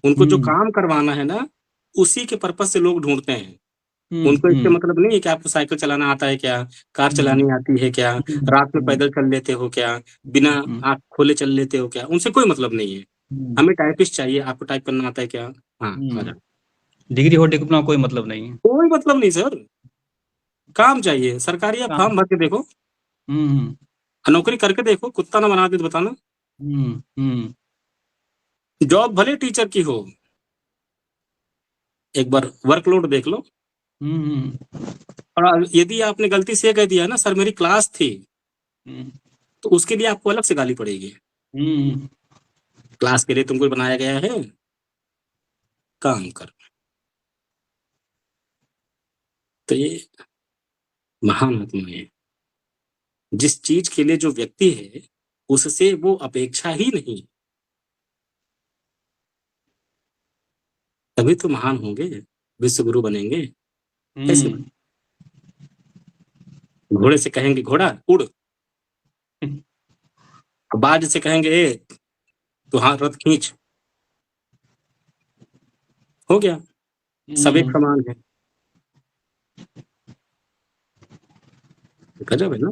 उनको जो काम करवाना है ना, उसी के पर्पज से लोग ढूंढते हैं। उनको इससे मतलब नहीं है कि आपको साइकिल चलाना आता है क्या, कार चलानी आती है क्या, रात में पैदल चल लेते हो क्या, बिना आँख खोले चल लेते हो क्या, उनसे कोई मतलब नहीं है। हमें टाइपिस्ट चाहिए, आपको टाइप करना आता है क्या? हाँ, डिग्री हो डिप्लोमा कोई मतलब नहीं है, कोई मतलब नहीं सर। काम चाहिए सरकारी। आप फॉर्म भर के देखो, नौकरी करके देखो, कुत्ता ना बना दे तो बताना। जॉब भले टीचर की हो, एक बार वर्कलोड देख लो। और यदि आपने गलती से कह दिया ना सर मेरी क्लास थी, तो उसके लिए आपको अलग से गाली पड़ेगी। क्लास के लिए तुमको बनाया गया है, काम कर। तो ये महान आत्मा है। जिस चीज के लिए जो व्यक्ति है, उससे वो अपेक्षा ही नहीं, तभी तो महान होंगे, विश्व गुरु बनेंगे। कैसे? घोड़े से कहेंगे घोड़ा उड़, बाज से कहेंगे ए तो हाँ रथ खींच, हो गया, सब एक समान है। गजब है ना।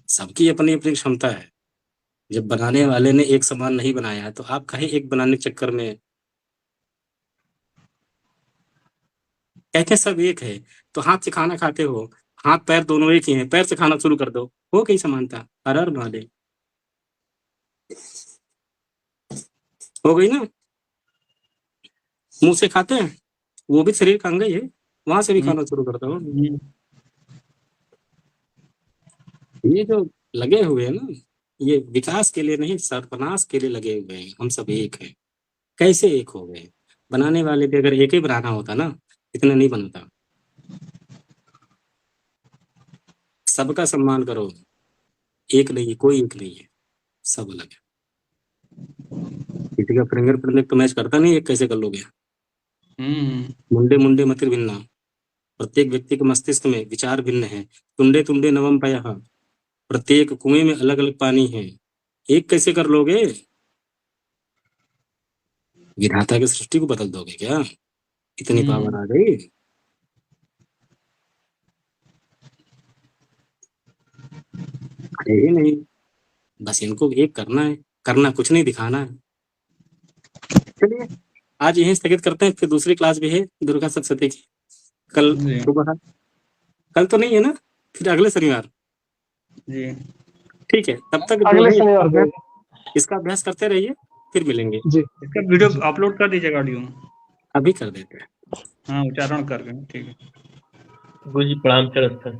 सबकी अपनी अपनी क्षमता है। जब बनाने वाले ने एक समान नहीं बनाया तो आप कहे एक बनाने के चक्कर में कहते सब एक है। तो हाथ से खाना खाते हो, हाथ पैर दोनों एक ही हैं, पैर से खाना शुरू कर दो, हो गई समानता। हर हर महादेव, हो गई ना। मुंह से खाते हैं, वो भी शरीर का अंग ही है, वहां से भी खाना शुरू कर दो। ये जो लगे हुए हैं ना, ये विकास के लिए नहीं, सर्वनाश के लिए लगे हुए हैं। हम सब एक हैं। कैसे एक हो गए? बनाने वाले भी अगर एक ही बनाना होता ना, इतना नहीं बनता। सबका सम्मान करो, एक नहीं है, कोई एक नहीं है, सब अलग है। किसी का फिंगरप्रिंट तो मैच करता नहीं है, कैसे कर लोगे? मुंडे मुंडे मतिर भिन्ना, प्रत्येक व्यक्ति के मस्तिष्क में विचार भिन्न है। तुंडे तुंडे नवम पयः, प्रत्येक कुएं में अलग अलग पानी है। एक कैसे कर लोगे? विधाता की सृष्टि को बदल दोगे क्या? इतनी पावर आ गई। ही नहीं, बस इनको एक करना है, करना कुछ नहीं, दिखाना है। चलिए आज यही स्थगित करते हैं, फिर दूसरी क्लास भी है दुर्गा सप्तशती की कल सुबह। कल तो नहीं है ना, फिर अगले शनिवार जी। ठीक है, तब तक अगले शनिवार इसका अभ्यास करते रहिए, फिर मिलेंगे जी। इसका वीडियो अपलोड कर दीजिएगा, ऑडियो अभी कर देते हैं। हाँ, उच्चारण करके, ठीक है। गुरु जी प्रणाम चढ़।